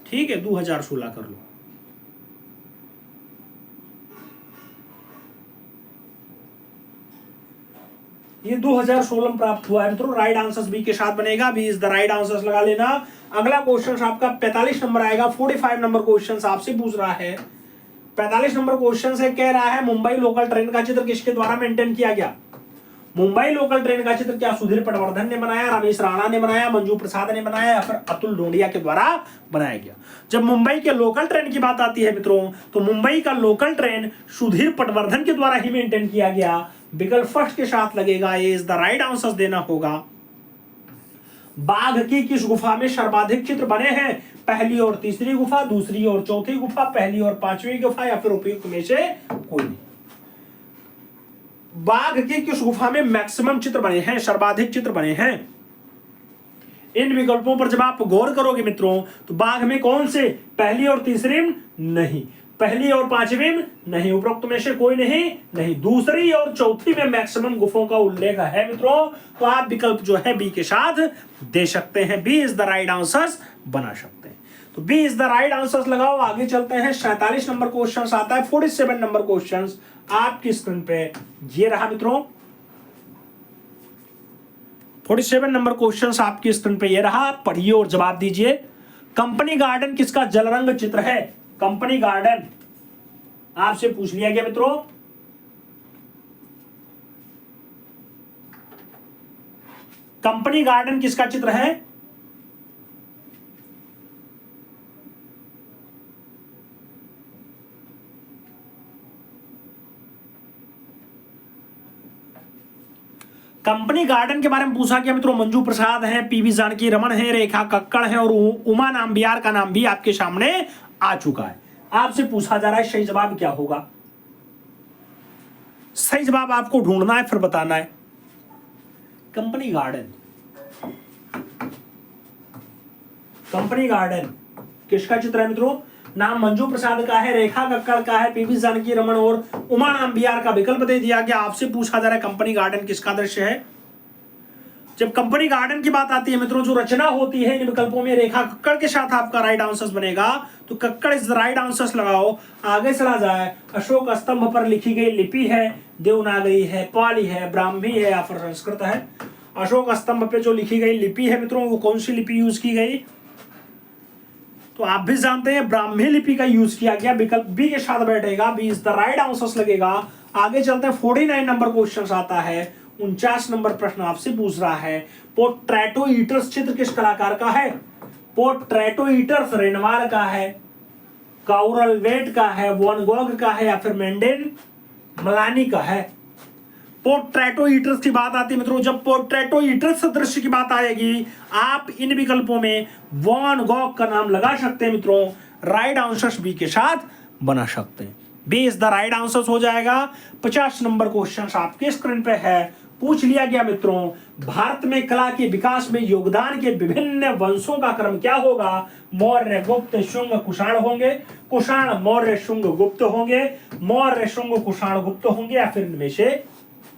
ठीक है 2016 कर लो। ये 2016 में प्राप्त हुआ है मित्रों। राइट आंसर बी के साथ बनेगा, B is the right answer लगा लेना। अगला क्वेश्चन आपका 45 नंबर आएगा, 45 नंबर क्वेश्चन आपसे पूछ रहा है। 45 नंबर क्वेश्चन से कह रहा है मुंबई लोकल ट्रेन का चित्र किसके द्वारा मेंटेन किया गया? मुंबई लोकल ट्रेन का चित्र क्या सुधीर पटवर्धन ने बनाया, रमेश राणा ने बनाया, मंजू प्रसाद ने बनाया या फिर अतुल डोंडिया के द्वारा बनाया गया? जब मुंबई के लोकल ट्रेन की बात आती है मित्रों, तो मुंबई का लोकल ट्रेन सुधीर पटवर्धन के द्वारा ही मेंटेन किया गया। विकल्प फर्स्ट के साथ लगेगा, ये इज द राइट आंसर देना होगा। बाघ की किस गुफा में सर्वाधिक चित्र बने हैं? पहली और तीसरी गुफा, दूसरी और चौथी गुफा, पहली और पांचवी गुफा या फिर उपयुक्त में से कोई नहीं? बाघ की किस गुफा में मैक्सिमम चित्र बने हैं, सर्वाधिक चित्र बने हैं? इन विकल्पों पर जब आप गौर करोगे मित्रों, तो बाघ में कौन से? पहली और तीसरी नहीं, पहली और पांचवी नहीं, उपरोक्त में से कोई नहीं, दूसरी और चौथी में मैक्सिमम गुफों का उल्लेख है मित्रों। तो आप विकल्प जो है बी के साथ दे सकते हैं, B is the right answer बना सकते हैं। तो B is the right answer लगाओ। आगे चलते हैं, 47 नंबर क्वेश्चन आता है, 47 नंबर क्वेश्चन आपकी स्क्रीन पे ये रहा मित्रों। 47 नंबर क्वेश्चन आपकी स्क्रीन पे ये रहा, पढ़िए और जवाब दीजिए। कंपनी गार्डन किसका जल रंग चित्र है? कंपनी गार्डन आपसे पूछ लिया गया मित्रों। कंपनी गार्डन किसका चित्र है? कंपनी गार्डन के बारे में पूछा गया मित्रों, मंजू प्रसाद है, पीवी जानकी रमन है, रेखा कक्कड़ है और उमा नाम्बियार का नाम भी आपके सामने आ चुका है। आपसे पूछा जा रहा है सही जवाब क्या होगा। सही जवाब आपको ढूंढना है, फिर बताना है। कंपनी गार्डन, कंपनी गार्डन किसका चित्र है मित्रों? नाम मंजू प्रसाद का है, रेखा कक्कड़ का है, पीवी जानकी रमन और उमा नाम्बियार का विकल्प दे दिया गया। आपसे पूछा जा रहा है कंपनी गार्डन किसका दृश्य है। जब कंपनी गार्डन की बात आती है मित्रों, जो रचना होती है इन विकल्पों में रेखा कक्कड़ के साथ आपका राइट आंसर बनेगा, तो Kakkar is the right answer लगाओ। आगे चला जाए, अशोक स्तंभ पर लिखी गई लिपि है, देवनागरी है, पाली है, ब्राह्मी है या फिर संस्कृत है। अशोक स्तंभ पे जो लिखी गई लिपि है मित्रों, वो कौन सी लिपि यूज की गई? तो आप भी जानते हैं ब्राह्मी लिपि का यूज किया गया। विकल्प बी के साथ बैठेगा, B is the right answer लगेगा। आगे चलते हैं, 49 नंबर क्वेश्चन आता है। 49 नंबर प्रश्न आपसे पूछ रहा है, पोर्ट्रेटो ईटर्स चित्र किस कलाकार का है? पोर्ट्रेटो ईटर्स रेनवार का है, काउरलवेट का है, वॉन गॉग का है या फिर मेंडेल मलानी का है। पोर्ट्रेटो ईटर्स की बात आती है मित्रों, जब पोर्ट्रेटो ईटर्स दृश्य की बात आएगी, आप इन विकल्पों में वॉन गॉग का नाम लगा सकते हैं मित्रों। राइट आंसर बी के साथ बना सकते हैं। B is the right answer हो जाएगा। 50 नंबर क्वेश्चन आपके स्क्रीन पे है। पूछ लिया गया मित्रों, भारत में कला के विकास में योगदान के विभिन्न वंशों का क्रम क्या होगा? मौर्य, गुप्त, शुंग, कुषाण होंगे, कुषाण, मौर्य, शुंग, गुप्त होंगे, मौर्य, शुंग, कुषाण, गुप्त होंगे या फिर इनमें से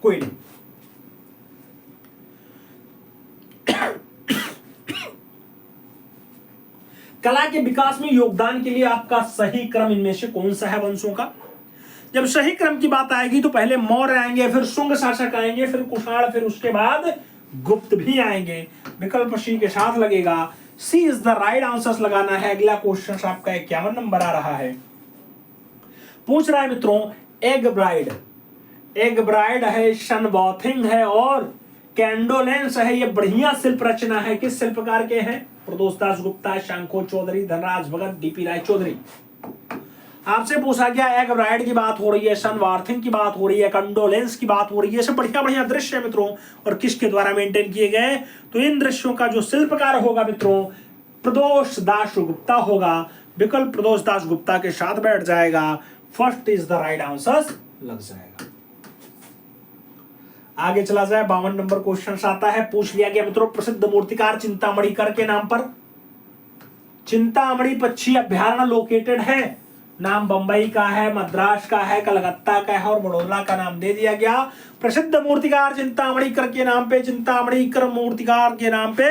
कोई नहीं। कला के विकास में योगदान के लिए आपका सही क्रम इनमें से कौन सा है वंशों का? जब सही क्रम की बात आएगी तो पहले मौर्य आएंगे, फिर शुंग शासक आएंगे, फिर कुषाण, फिर उसके बाद गुप्त भी आएंगे। विकल्प सी के साथ लगेगा। सी इज द राइट आंसर लगाना है। अगला क्वेश्चन आपका 51 नंबर आ रहा है। पूछ रहा है मित्रों, एग ब्राइड, एग ब्राइड है, शनबॉथिंग है और कैंडोलेंस है, ये बढ़िया शिल्प रचना है। किस शिल्पकार के हैं? प्रदोष दास गुप्ता, शंखो चौधरी, धनराज भगत, डीपी राय चौधरी। आपसे पूछा गया एग ब्राइड की बात हो रही है, शनबॉथिंग की बात हो रही है, कैंडोलेंस की बात हो रही है। सब बढ़िया बढ़िया दृश्य है मित्रों, और किसके द्वारा मेंटेन किए गए? तो इन दृश्यों का जो शिल्पकार होगा मित्रों, प्रदोष दास गुप्ता होगा। विकल्प प्रदोष दास गुप्ता के साथ बैठ जाएगा। First is the right answer लग जाएगा। आगे चला जाए, 52 नंबर क्वेश्चन आता है। पूछ लिया गया मित्रों, प्रसिद्ध मूर्तिकार चिंतामणि कर के नाम पर चिंतामणि पक्षी अभ्यारण्य लोकेटेड है। नाम बंबई का है, मद्रास का है, कलकत्ता का है और बड़ौदा का नाम दे दिया गया। प्रसिद्ध मूर्तिकार चिंतामणि कर के नाम पे, चिंतामणि कर मूर्तिकार के नाम पे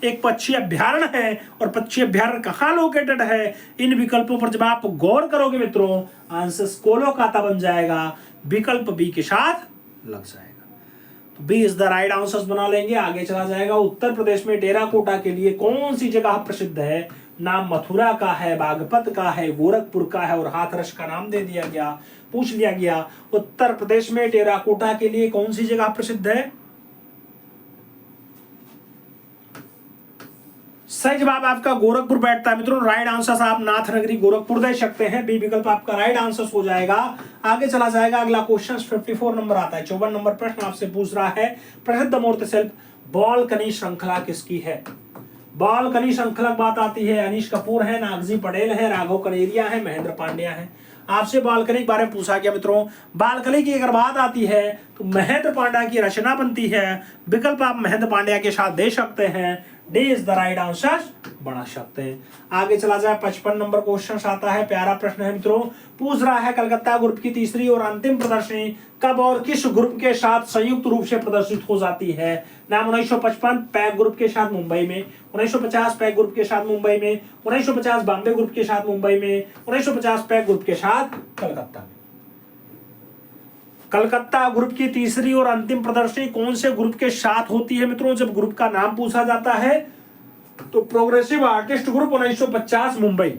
एक पक्षी अभ्यारण्य है। और पक्षी अभ्यारण्य कहाँ लोकेटेड है? इन विकल्पों पर जब आप गौर करोगे मित्रों, आंसर कोलकाता बन जाएगा। विकल्प बी के साथ लग जाएगा। तो B is the right answer बना लेंगे। आगे चला जाएगा, उत्तर प्रदेश में टेराकोटा के लिए कौन सी जगह प्रसिद्ध है? नाम मथुरा का है, बागपत का है, गोरखपुर का है और हाथरस का नाम दे दिया गया। पूछ लिया गया, उत्तर प्रदेश में टेराकोटा के लिए कौन सी जगह प्रसिद्ध है? सही जवाब आपका गोरखपुर बैठता है मित्रों। राइट आंसर आप नाथनगरी गोरखपुर दे सकते हैं। बी विकल्प आपका राइट आंसर हो जाएगा। आगे चला जाएगा, अगला क्वेश्चन 54 नंबर आता है। 54 नंबर प्रश्न आपसे पूछ रहा है, प्रसिद्ध मूर्ति शिल्प बालकनी श्रृंखला किसकी है? बालकनी श्रृंखला बात आती है, अनीश कपूर है, नागजी पटेल है, राघव कनेरिया है, महेंद्र पांड्या है। आपसे बालकनी के बारे में पूछा गया मित्रों, बालकनी की अगर बात आती है तो महेंद्र पांड्या की रचना बनती है। विकल्प आप महेंद्र पांड्या के साथ दे सकते हैं। D is the right answer बना सकते हैं। आगे चला जाए, 55 नंबर क्वेश्चन आता है। प्यारा प्रश्न है मित्रों। पूछ रहा है, कलकत्ता ग्रुप की तीसरी और अंतिम प्रदर्शनी कब और किस ग्रुप के साथ संयुक्त रूप से प्रदर्शित हो जाती है? नाम 1955 पैक ग्रुप के साथ मुंबई में, 1950 पैक ग्रुप के साथ मुंबई में, 1950 बॉम्बे ग्रुप के साथ मुंबई में, 1950 पैक ग्रुप के साथ कलकत्ता में। कलकत्ता ग्रुप की तीसरी और अंतिम प्रदर्शनी कौन से ग्रुप के साथ होती है मित्रों? जब ग्रुप का नाम पूछा जाता है तो प्रोग्रेसिव आर्टिस्ट ग्रुप 1950 मुंबई।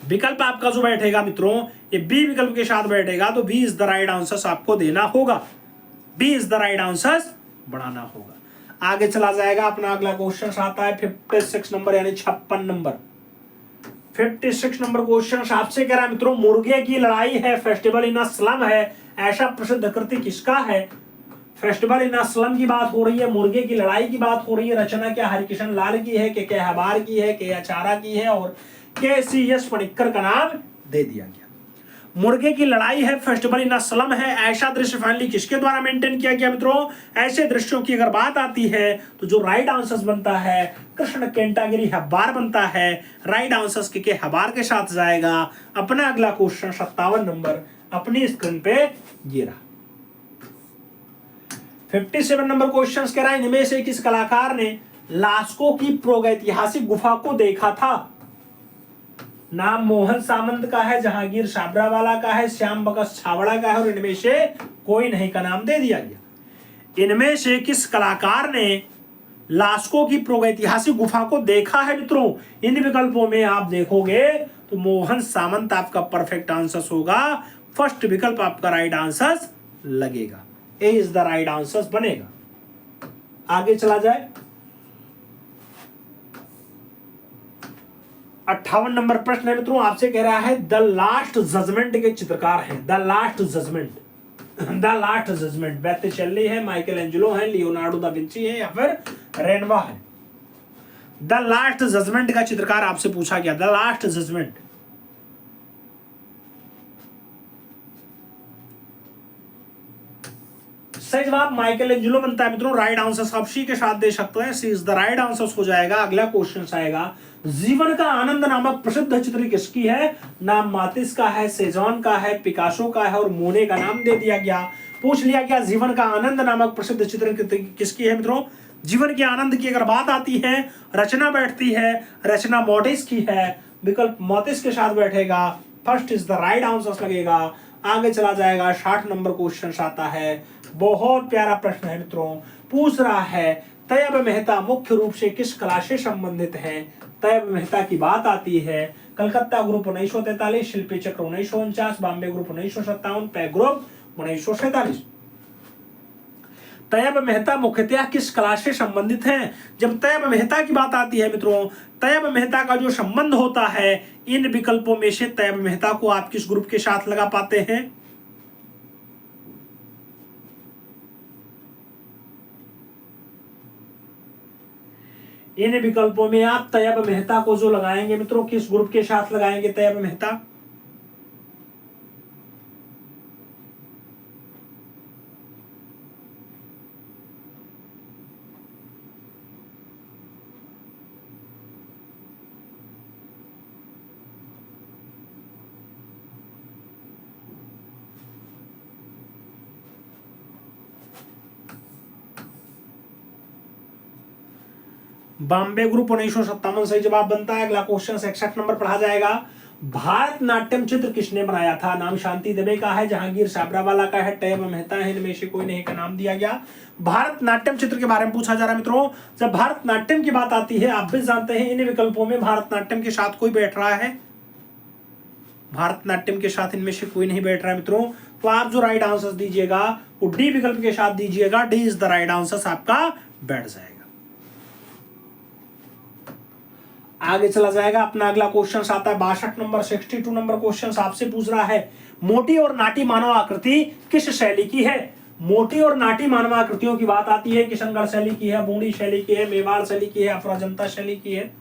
विकल्प आपका जो बैठेगा मित्रों, ये बी विकल्प के साथ बैठेगा। तो B is the right answer आपको देना होगा। B is the right answer बढ़ाना होगा। आगे चला जाएगा, अपना अगला क्वेश्चन आता है 56 नंबर यानी 56 नंबर। 56 नंबर क्वेश्चन आपसे कह रहा है मित्रों, मुर्गे की लड़ाई है, फेस्टिवल इन स्लम है, ऐसा प्रसिद्ध कृति किसका है? फेस्टिवल इन असलम की बात हो रही है, मुर्गे की लड़ाई की बात हो रही है। रचना क्या हरिकिशन लाल की है, के हबार की है, के अचारा की है और के सी एस पनिक्कर का नाम दे दिया गया। मुर्गे की लड़ाई है, फेस्टिवल इन असलम है। ऐसा दृश्य फाइनली किसके द्वारा मेंटेन किया गया मित्रों? ऐसे दृश्यों की अगर बात आती है तो जो राइट आंसर बनता है कृष्ण केंटागिरी हब्बार बनता है। राइट आंसर के हब्बार के साथ जाएगा। अपना अगला क्वेश्चन 57 नंबर अपनी स्क्रीन पे ये रहा। 57 नंबर क्वेश्चन कह रहा है इनमें से किस कलाकार ने लास्को की प्रागैतिहासिक गुफा को देखा था? नाम मोहन सामंत का है, जहांगीर साबरावाला का है, श्याम बकस छावड़ा का है और इनमें से कोई नहीं का नाम दे दिया गया। इनमें से किस कलाकार ने लास्को की प्रागैतिहासिक गुफा को देखा है मित्रों? इन विकल्पों में आप देखोगे तो मोहन सामंत आपका परफेक्ट आंसर होगा। फर्स्ट विकल्प आपका राइट आंसर लगेगा। ए इज द राइट आंसर बनेगा। आगे चला जाए। 58 नंबर प्रश्न है मित्रों, आपसे कह रहा है द लास्ट जजमेंट के चित्रकार हैं। द लास्ट जजमेंट बेत्तिचेल्ली है, माइकल एंजेलो है, लियोनार्डो दा विंची है या फिर रेनवा है। द लास्ट जजमेंट का चित्रकार आपसे पूछा गया। द लास्ट जजमेंट सही जवाब माइकल एंजेलो बनता है मित्रों। राइट आंसर आप सी के साथ दे सकते हैं। सी इज द राइट आंसर हो जाएगा। अगला क्वेश्चन आएगा जीवन का आनंद नामक प्रसिद्ध चित्र किसकी है? नाम मातिस का है, सेजॉन का है, पिकासो का है और मोने का नाम दे दिया गया। पूछ लिया गया जीवन का आनंद नामक प्रसिद्ध चित्र किसकी है मित्रों? जीवन के आनंद की अगर बात आती है रचना बैठती है, रचना मोटिस की है। विकल्प मोटिस के साथ बैठेगा। First is the right answer लगेगा। आगे चला जाएगा। 60 नंबर क्वेश्चन आता है। बहुत प्यारा प्रश्न है मित्रों। पूछ रहा है तैयब मेहता मुख्य रूप से किस कला से संबंधित है? तैयब मेहता की बात आती है। कलकत्ता ग्रुप 1943, शिल्पी चक्र 1949, बॉम्बे ग्रुप 1957, पे ग्रुप 1947। तैयब मेहता मुख्यतः किस कला से संबंधित हैं? जब तैयब मेहता की बात आती है मित्रों, तैयब मेहता का जो संबंध होता है इन विकल्पों में से तैयब मेहता को आप किस ग्रुप के साथ लगा पाते हैं? इन विकल्पों में आप तैयब मेहता को जो लगाएंगे मित्रों, किस ग्रुप के साथ लगाएंगे तैयब मेहता? बॉम्बे ग्रुप 1957 सही जवाब बनता है। अगला क्वेश्चन 61 नंबर पढ़ा जाएगा। भारत नाट्यम चित्र किसने बनाया था? नाम शांति देवी का है, जहांगीर साबरावाला का है, तैयब मेहता है, इनमें से कोई नहीं का नाम दिया गया। भारत नाट्यम चित्र के बारे में पूछा जा रहा है मित्रों। जब भारत नाट्यम की बात आती है आप भी जानते हैं इन विकल्पों में भारत नाट्यम के साथ कोई बैठ रहा है? भारत नाट्यम के साथ इनमें से कोई नहीं बैठ रहा है मित्रों। तो आप जो राइट आंसर दीजिएगा वो डी विकल्प के साथ दीजिएगा। D is the right answer आपका बैठ जाएगा। आगे चला जाएगा। अपना अगला क्वेश्चन आता है 62 नंबर। 62 नंबर क्वेश्चन आपसे पूछ रहा है मोटी और नाटी मानव आकृति किस शैली की है? मोटी और नाटी मानव आकृतियों की बात आती है किशनगढ़ शैली की है, बूंदी शैली की है, मेवाड़ शैली की है, अफराजंता शैली की है।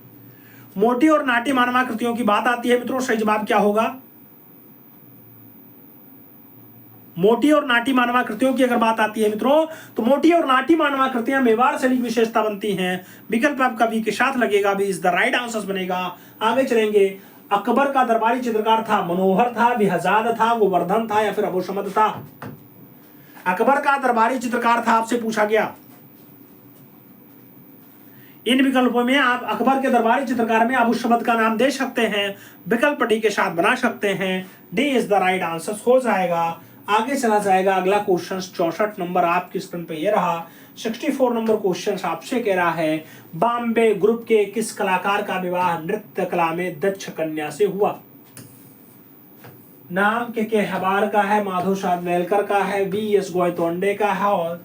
मोटी और नाटी मानव आकृतियों की बात आती है मित्रों, सही जवाब क्या होगा? मोटी और नाटी मानवाकृतियों की अगर बात आती है मित्रों तो मोटी और नाटी मानवाकृतियां मेवाड़ शैली की विशेषता बनती हैं। विकल्प आपका बी के साथ लगेगा। B is the right answer बनेगा। आगे चलेंगे। अकबर का दरबारी चित्रकार था, मनोहर था, बिहजाद था, गोवर्धन था या फिर अबू समद था? अकबर का दरबारी चित्रकार था आपसे पूछा गया। इन विकल्पों में आप अकबर के दरबारी चित्रकार में अबू समद का नाम दे सकते हैं। विकल्प डी के साथ बना सकते हैं। D is the right answer हो जाएगा। आगे चला जाएगा। अगला क्वेश्चन 64 नंबर आपकी स्क्रीन पे ये रहा। 64 नंबर क्वेश्चन आपसे कह रहा है बॉम्बे ग्रुप के किस कलाकार का विवाह नृत्य कला में दक्ष कन्या से हुआ? नाम के हबार का है, माधव साधवेलकर का है, बी एस गोयतोंडे का है और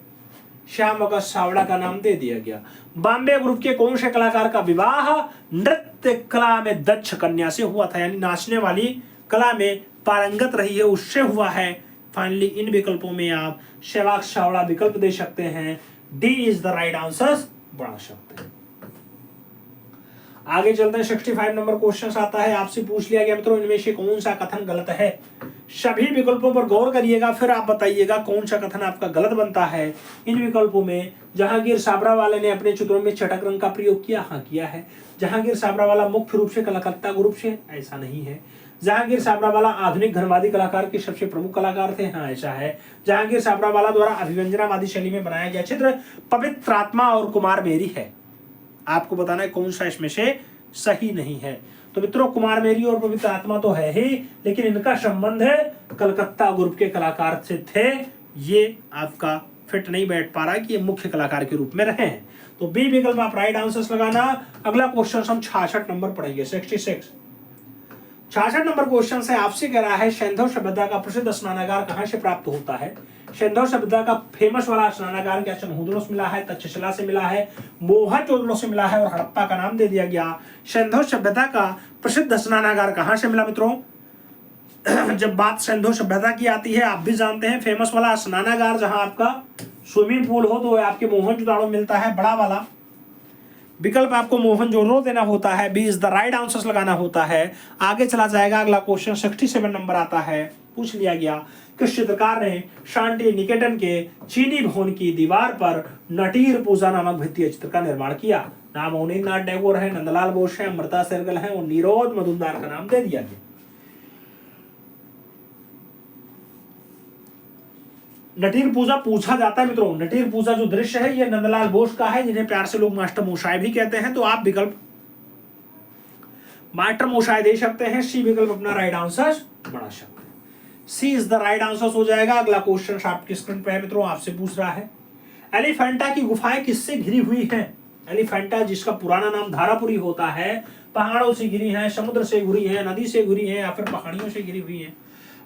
श्याम बकस छावड़ा का नाम दे दिया गया। बॉम्बे ग्रुप के कौन से कलाकार का विवाह नृत्य कला में दक्ष कन्या से हुआ था? यानी नाचने वाली कला में पारंगत रही है उससे हुआ है। फाइनली इन विकल्पों में आप सहवाग छावड़ा विकल्प दे सकते हैं। D is the right answer बना सकते हैं। आगे चलते हैं। 65 नंबर क्वेश्चन आता है, आपसे पूछ लिया गया मित्रों इनमें से कौन सा कथन गलत है। सभी विकल्पों पर गौर करिएगा, फिर आप बताइएगा कौन सा कथन आपका गलत बनता है। इन विकल्पों में जहांगीर साबरावाला ने अपने चित्रों में चटक रंग का प्रयोग किया, हाँ किया है। जहांगीर साबरावाला मुख्य रूप से कलकत्ता ग्रुप से, ऐसा नहीं है। जहांगीर साबरावाला आधुनिक घनवादी कलाकार के सबसे प्रमुख कलाकार थे, हाँ ऐसा है। जहांगीर साबरावाला द्वारा अभिव्यंजनावादी शैली में बनाया गया चित्र पवित्र आत्मा और कुमार मेरी है। आपको बताना है कौन सा इसमें से सही नहीं है। तो मित्रों कुमार मेरी और पवित्र आत्मा तो है ही, लेकिन इनका संबंध है कलकत्ता ग्रुप के कलाकार से थे। ये आपका फिट नहीं बैठ पा रहा कि ये मुख्य कलाकार के रूप में रहे हैं। तो बी विकल्प आप राइट आंसर्स लगाना। अगला क्वेश्चन हम 66 नंबर पढ़ेंगे। 66 नंबर क्वेश्चन से आपसे कह रहा है सिंधु सभ्यता का प्रसिद्ध स्नानागार कहां से प्राप्त होता है। सिंधु सभ्यता का फेमस वाला स्नानागार क्या समुद्रों से मिला है, तक्षशिला से मिला है, मोहनजोदड़ो से मिला है और हड़प्पा का नाम दे दिया गया। सिंधु सभ्यता का प्रसिद्ध स्नानागार कहां से मिला मित्रों। जब बात सिंधु सभ्यता की आती है, आप भी जानते हैं फेमस वाला स्नानागार जहां आपका स्विमिंग पूल हो तो आपके मोहनजोदड़ो मिलता है, बड़ा वाला। विकल्प आपको मोहनजोदड़ो देना होता है। B is the right answer लगाना होता है। आगे चला जाएगा। अगला क्वेश्चन 67 नंबर आता है। पूछ लिया गया किस चित्रकार ने शांति निकेतन के चीनी भवन की दीवार पर नटीर पूजा नामक भित्तीय चित्र का निर्माण किया। नाम अवनींद्रनाथ टैगोर है, नंदलाल बोस है, अमृता शेरगिल है और निरोध मजुमदार का नाम दे दिया गया। नटीर पूजा पूछा जाता है मित्रों। नटीर पूजा जो दृश्य है ये नंदलाल बोस का है, जिन्हें प्यार से लोग मास्टर मोशाय भी कहते हैं। तो आप विकल्प मास्टर मोशाय दे सकते हैं। सी विकल्प अपना राइट आंसर बना सकते हैं। सी इज द राइट आंसर हो जाएगा। अगला क्वेश्चन आपके स्क्रीन पे है मित्रों, आपसे पूछ रहा है एलिफेंटा की गुफाएं किससे घिरी हुई हैं। एलिफेंटा जिसका पुराना नाम धारापुरी होता है, पहाड़ों से घिरी है, समुद्र से घिरी है, नदी से घिरी है या फिर पहाड़ियों से घिरी हुई है।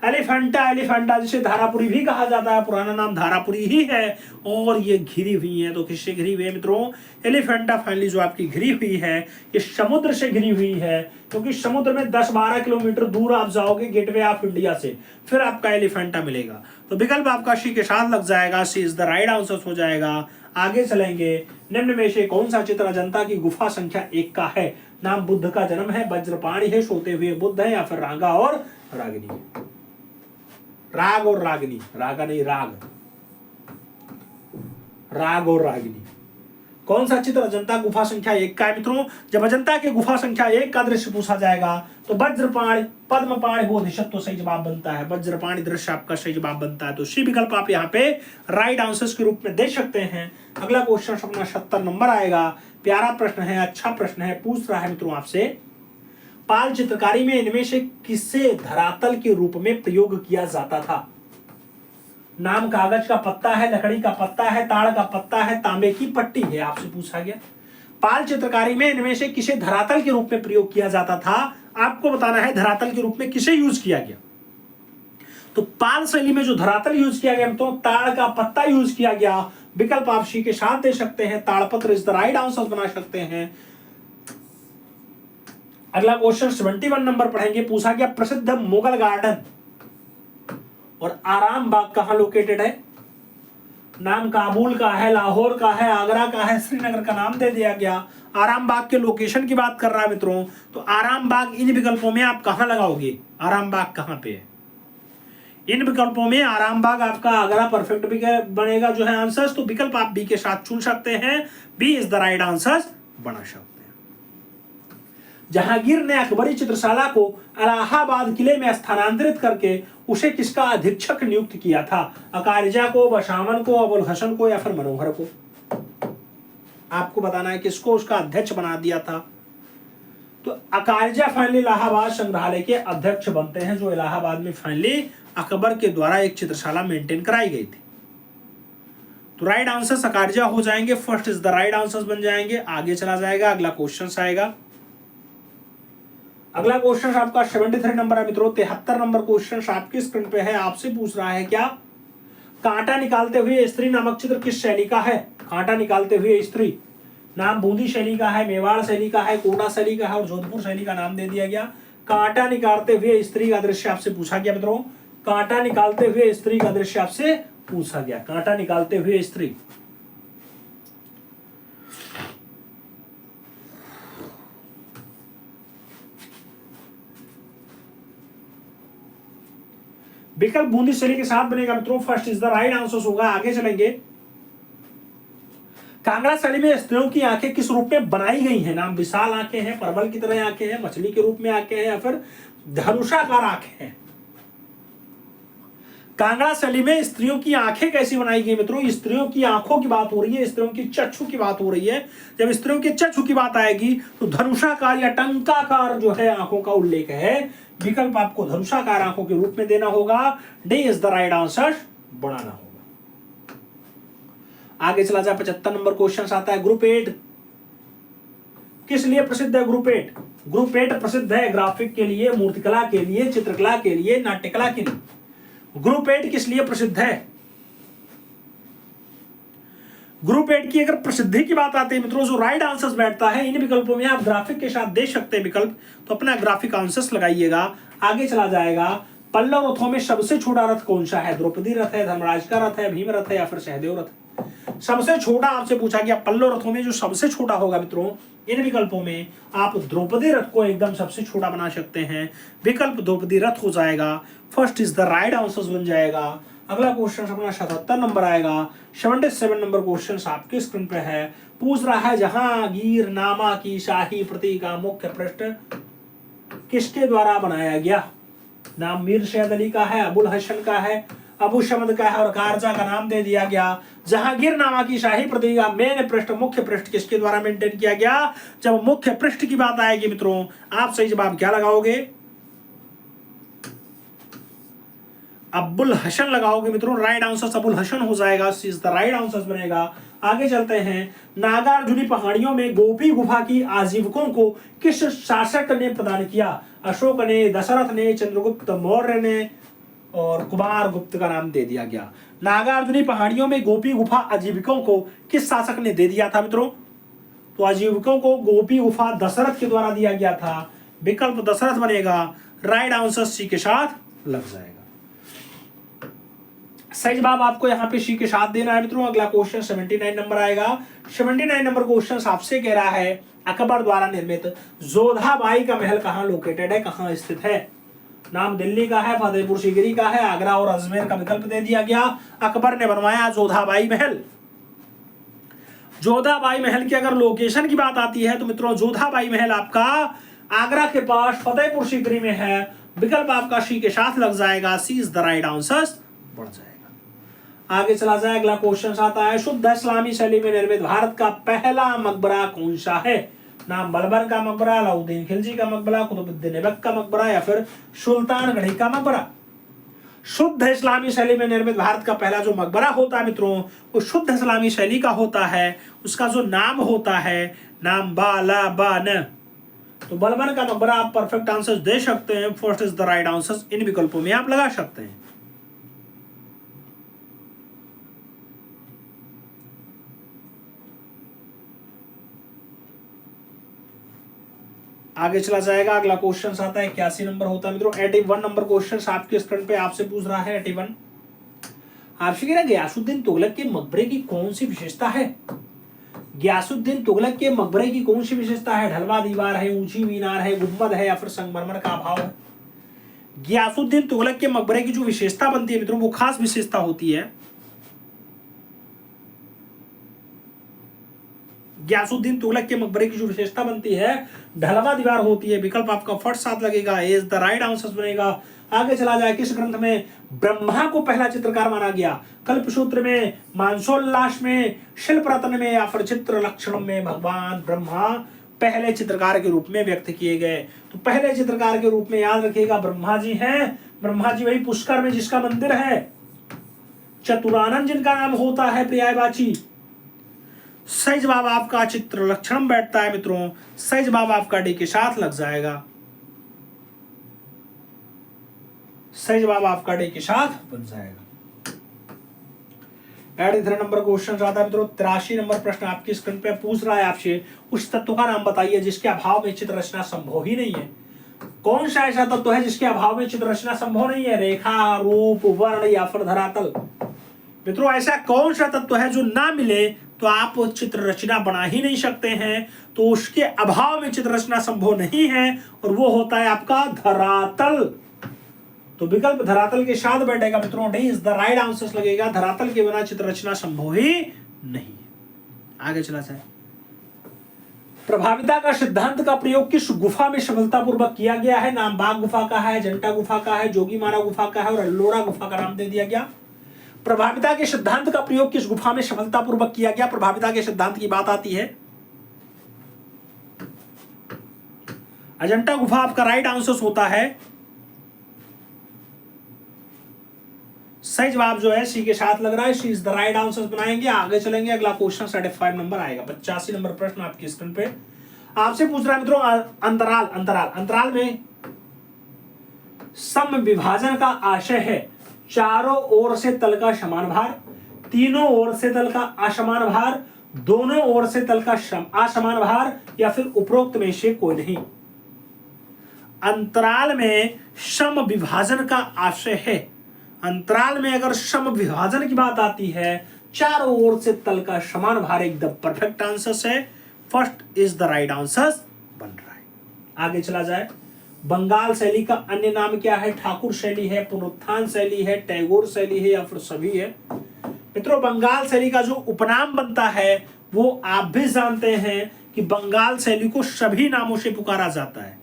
एलिफेंटा जिसे धारापुरी भी कहा जाता है, पुराना नाम धारापुरी ही है और ये घिरी हुई है। तो किससे घिरी हुई है मित्रों। एलिफेंटा फाइनली जो आपकी घिरी हुई है ये समुद्र से घिरी हुई है, क्योंकि समुद्र में 10-12 किलोमीटर दूर आप जाओगे गेटवे ऑफ इंडिया से, फिर आपका एलिफेंटा मिलेगा। तो विकल्प आपका सी के साथ लग जाएगा। सी इज द राइट आंसर हो जाएगा। आगे चलेंगे। निम्न में से कौन सा चित्र अजंता की गुफा संख्या 1 का है। नाम बुद्ध का जन्म है, वज्रपाणी है, सोते हुए बुद्ध है या फिर रागा और रागिनी। राग और रागिनी, रागा नहीं राग, राग और रागिनी। कौन सा चित्र अजंता गुफा संख्या 1 का है मित्रों। जब अजंता के गुफा संख्या 1 का दृश्य पूछा जाएगा तो वज्रपाणी पद्मपाणी बोधिसत्व सही जवाब बनता है। वज्रपाणी दृश्य आपका सही जवाब बनता है। तो सी विकल्प आप यहाँ पे राइट आंसर्स के रूप में दे सकते हैं। अगला क्वेश्चन अपना 70 नंबर आएगा। प्यारा प्रश्न है, अच्छा प्रश्न है। पूछ रहा है मित्रों आपसे पाल चित्रकारी में इनमें से किसे धरातल के रूप में प्रयोग किया जाता था। नाम कागज का पत्ता है, लकड़ी का पत्ता है, ताड़ का पत्ता है, तांबे की पट्टी है। आपसे पूछा गया पाल चित्रकारी में इनमें से किसे धरातल के रूप में प्रयोग किया जाता था। आपको बताना है धरातल के रूप में किसे यूज किया गया। तो पाल शैली में जो धरातल यूज किया गया तो ताड़ का पत्ता यूज किया गया। विकल्प आप सी के साथ दे सकते हैं। ताड़पत्र इज द राइट आंसर बना सकते हैं। अगला क्वेश्चन 71 नंबर पढ़ेंगे। पूछा गया प्रसिद्ध मुगल गार्डन और आराम बाग कहां लोकेटेड है। नाम काबुल का है, लाहौर का है, आगरा का है, श्रीनगर का नाम दे दिया गया। आराम बाग के लोकेशन की बात कर रहा है मित्रों। तो आराम बाग इन विकल्पों में आप कहां लगाओगे। आराम बाग कहां पे है। इन विकल्पों में आराम बाग आपका आगरा परफेक्ट भी बनेगा जो है आंसर। तो विकल्प आप बी के साथ चुन सकते हैं। B is the right answer बना सकते हैं। जहांगीर ने अकबरी चित्रशाला को इलाहाबाद किले में स्थानांतरित करके उसे किसका अधीक्षक नियुक्त किया था। अकारिजा को, बशामन को, अबुल हसन को या फिर मनोहर को। आपको बताना है किसको उसका अध्यक्ष बना दिया था। तो अकारिजा फाइनली इलाहाबाद संग्रहालय के अध्यक्ष बनते हैं, जो इलाहाबाद में फाइनली अकबर के द्वारा एक चित्रशाला मेंटेन कराई गई थी। तो राइट आंसर अकारिजा हो जाएंगे। First is the right answer बन जाएंगे। आगे चला जाएगा। अगला क्वेश्चन आएगा। अगला क्वेश्चन आपका 73 नंबर है मित्रों। 73 नंबर क्वेश्चन आपकी स्क्रीन पे है। आपसे पूछ रहा है क्या कांटा निकालते हुए स्त्री नामक चित्र किस शैली का है। कांटा निकालते हुए स्त्री नाम बूंदी शैली का है, मेवाड़ शैली का है, कोटा शैली का है और जोधपुर शैली का नाम दे दिया गया। कांटा निकालते हुए स्त्री का दृश्य आपसे पूछा गया मित्रों कांटा निकालते हुए स्त्री का दृश्य आपसे पूछा गया, कांटा निकालते हुए स्त्री। विकल्प बूंदी शैली के साथ बनेगा मित्रों, first is the right answer होगा। आगे चलेंगे, कांगड़ा शैली में स्त्रियों की आंखें किस रूप में बनाई गई हैं? नाम विशाल आंखें हैं, परवल की तरह आंखें हैं, मछली के रूप में आंखें हैं, या फिर धनुषाकार आंखें हैं। कांगड़ा शैली में स्त्रियों की आंखें कैसी बनाई गई मित्रों? स्त्रियों की आंखों की बात हो रही है, स्त्रियों की चक्षु की बात हो रही है। जब स्त्रियों के चक्षु की बात आएगी तो धनुषाकार या टंकाकार जो है आंखों का उल्लेख है। विकल्प आपको धनुषाकार आंखों के रूप में देना होगा। D is the right answer बनाना होगा। आगे चला जाए, 75 नंबर क्वेश्चन आता है, ग्रुप 8 किस लिए प्रसिद्ध है? ग्रुप 8 प्रसिद्ध है ग्राफिक के लिए, मूर्तिकला के लिए, चित्रकला के लिए, नाट्यकला के लिए। ग्रुप 8 किस लिए प्रसिद्ध है? ग्रुप 8 की अगर प्रसिद्धि की बात आती है मित्रों, जो राइट आंसर्स बैठता है इन विकल्पों में, आप ग्राफिक के साथ दे सकते हैं विकल्प, तो अपना ग्राफिक आंसर्स लगाइएगा। आगे चला जाएगा, पल्लव रथों में सबसे छोटा रथ कौन सा है? द्रौपदी रथ है, धर्मराज का रथ है, भीम रथ है, या फिर सहदेव रथ है? सबसे छोटा आपसे पूछा गया, पल्लव रथों में जो सबसे छोटा होगा मित्रों, इन विकल्पों में आप द्रौपदी रथ को एकदम सबसे छोटा बना सकते हैं। विकल्प द्रौपदी रथ हो जाएगा, first is the right answer बन जाएगा। अगला क्वेश्चन अपना 77 नंबर आएगा। 77 नंबर क्वेश्चन आपके स्क्रीन पे है, पूछ रहा है जहांगीर नामा की शाही प्रति का मुख्य पृष्ठ किसके द्वारा बनाया गया? नाम मीर सैयद अली का है, अबुल हसन का है, अबू शमद का है, और कारजा का नाम दे दिया गया। जहांगीर नामा की शाही प्रति का मेन पृष्ठ, मुख्य पृष्ठ किसके द्वारा मेंटेन किया गया? जब मुख्य पृष्ठ की बात आएगी मित्रों, आप सही जवाब क्या लगाओगे? अब्बुल हसन लगाओगे मित्रों। राइट आंसर अबुल हसन हो जाएगा, इज द राइट आंसर बनेगा। आगे चलते हैं, नागार्जुनी पहाड़ियों में गोपी गुफा की आजीविकों को किस शासक ने प्रदान किया? अशोक ने, दशरथ ने, चंद्रगुप्त मौर्य ने, और कुमार गुप्त का नाम दे दिया गया। नागार्जुनी पहाड़ियों में गोपी गुफा आजीविकों को किस शासक ने दे दिया था मित्रों? तो आजीविकों को गोपी गुफा दशरथ के द्वारा दिया गया था। विकल्प दशरथ बनेगा। राइट आंसर सी के साथ लग जाएगा। सही जवाब आपको यहाँ पे सी के साथ देना है मित्रों। अगला क्वेश्चन 79 नंबर आएगा। 79 नंबर क्वेश्चन आपसे कह रहा है, अकबर द्वारा निर्मित जोधाबाई का महल कहाँ लोकेटेड है, कहाँ स्थित है? नाम दिल्ली का है, फतेहपुर सीकरी का है, आगरा और अजमेर का विकल्प दे दिया गया। अकबर ने बनवाया जोधाबाई महल। जोधाबाई महल की अगर लोकेशन की बात आती है तो मित्रों, जोधाबाई महल आपका आगरा के पास फतेहपुर सीकरी में है। विकल्प आपका सी के साथ लग जाएगा, सी इज द राइट आंसर बढ़ जाएगा। आगे चला जाए, अगला क्वेश्चन आता है, शुद्ध इस्लामी शैली में निर्मित भारत का पहला मकबरा कौन सा है? नाम बलबन का मकबरा, अलाउद्दीन खिलजी का मकबरा, कुतुबुद्दीन ऐबक का मकबरा, या फिर सुल्तान गढ़ी का मकबरा? शुद्ध इस्लामी शैली में निर्मित भारत का पहला जो मकबरा होता है मित्रों, वो शुद्ध इस्लामी शैली का होता है। उसका जो नाम होता है, नाम बालाबन। तो बलबन का मकबरा आप परफेक्ट आंसर दे सकते हैं। First is the right answer in विकल्पों में आप लगा सकते हैं। आगे चला जाएगा, अगला क्वेश्चन आता है 81 नंबर होता है मित्रों। 81 नंबर क्वेश्चन आपके स्क्रीन पे आपसे पूछ रहा है। 81 आपसे कह रहा है, गयासुद्दीन तुगलक के मकबरे की कौन सी विशेषता है? गयासुद्दीन तुगलक के मकबरे की कौन सी विशेषता है? ढलवा दीवार है, ऊंची मीनार है, गुंबद है, या फिर संगमरमर का अभाव है? गयासुद्दीन तुगलक के मकबरे की जो विशेषता बनती है मित्रों, वो खास विशेषता होती है। गयासुद्दीन तुगलक के मकबरे की जो विशेषता बनती है, ढलवा दीवार होती है। विकल्प आपका फर्स्ट साथ लगेगा, इज द राइट आंसर बनेगा। आगे चला जाए, किस ग्रंथ में ब्रह्मा को पहला चित्रकार माना गया? कल्पसूत्र में, मानसोल्लास में, शिल्प रत्न में, या फिर चित्र लक्षणम में भगवान ब्रह्मा पहले चित्रकार के रूप में व्यक्त किए गए? तो पहले चित्रकार के रूप में याद रखिएगा ब्रह्मा जी हैं। ब्रह्मा जी वही पुष्कर में जिसका मंदिर है, चतुरानंद जिनका नाम होता है, पर्यायवाची। सही जवाब आपका चित्र लक्षणम बैठता है मित्रों। सही जवाब आपका डी के साथ लग जाएगा। सही जवाब आपका डी के साथ बन जाएगा। 83 नंबर क्वेश्चन आता है मित्रों। 83 नंबर प्रश्न आपकी स्क्रीन पे पूछ रहा है आपसे, उस तत्व का नाम बताइए जिसके अभाव में चित्र रचना संभव ही नहीं है। कौन सा ऐसा तत्व है जिसके अभाव में चित्र रचना संभव नहीं है? रेखा, रूप, वर्ण या फिर धरातल। मित्रों ऐसा कौन सा तत्व है जो ना मिले तो आप चित्र रचना बना ही नहीं सकते हैं, तो उसके अभाव में चित्र रचना संभव नहीं है, और वो होता है आपका धरातल। तो विकल्प धरातल के साथ बैठेगा मित्रों, D is the right answer लगेगा। धरातल के बिना चित्र रचना संभव ही नहीं। आगे चला जाए। प्रभाविता का सिद्धांत का प्रयोग किस गुफा में सफलतापूर्वक किया गया है? नाम बाग गुफा का है, जंटा गुफा का है, जोगीमारा गुफा का है और अल्लोरा गुफा का नाम दे दिया गया। प्रभाविता के सिद्धांत का प्रयोग किस गुफा में सफलतापूर्वक किया गया? प्रभाविता के सिद्धांत की बात आती है, अजंता गुफा आपका राइट आंसर होता है। सही जवाब जो है सी के साथ लग रहा है, सी इज द राइट आंसर बनाएंगे। आगे चलेंगे, अगला क्वेश्चन 5.5 नंबर आएगा। 85 नंबर प्रश्न आपकी स्क्रीन पे आपसे पूछ रहा है मित्रों, अंतराल अंतराल अंतराल में सम विभाजन का आशय है चारों ओर से तल का समान भार, तीनों ओर से तल का असमान भार, दोनों ओर से तल का असमान भार, या फिर उपरोक्त में से कोई नहीं। अंतराल में सम विभाजन का आशय है। अंतराल में अगर सम विभाजन की बात आती है, चारों ओर से तल का समान भार एकदम परफेक्ट आंसर है। First is the right answer बन रहा है। आगे चला जाए। बंगाल शैली का अन्य नाम क्या है? ठाकुर शैली है, पुनरुत्थान शैली है, टैगोर शैली है या फिर सभी है? मित्रों बंगाल शैली का जो उपनाम बनता है वो आप भी जानते हैं कि बंगाल शैली को सभी नामों से पुकारा जाता है।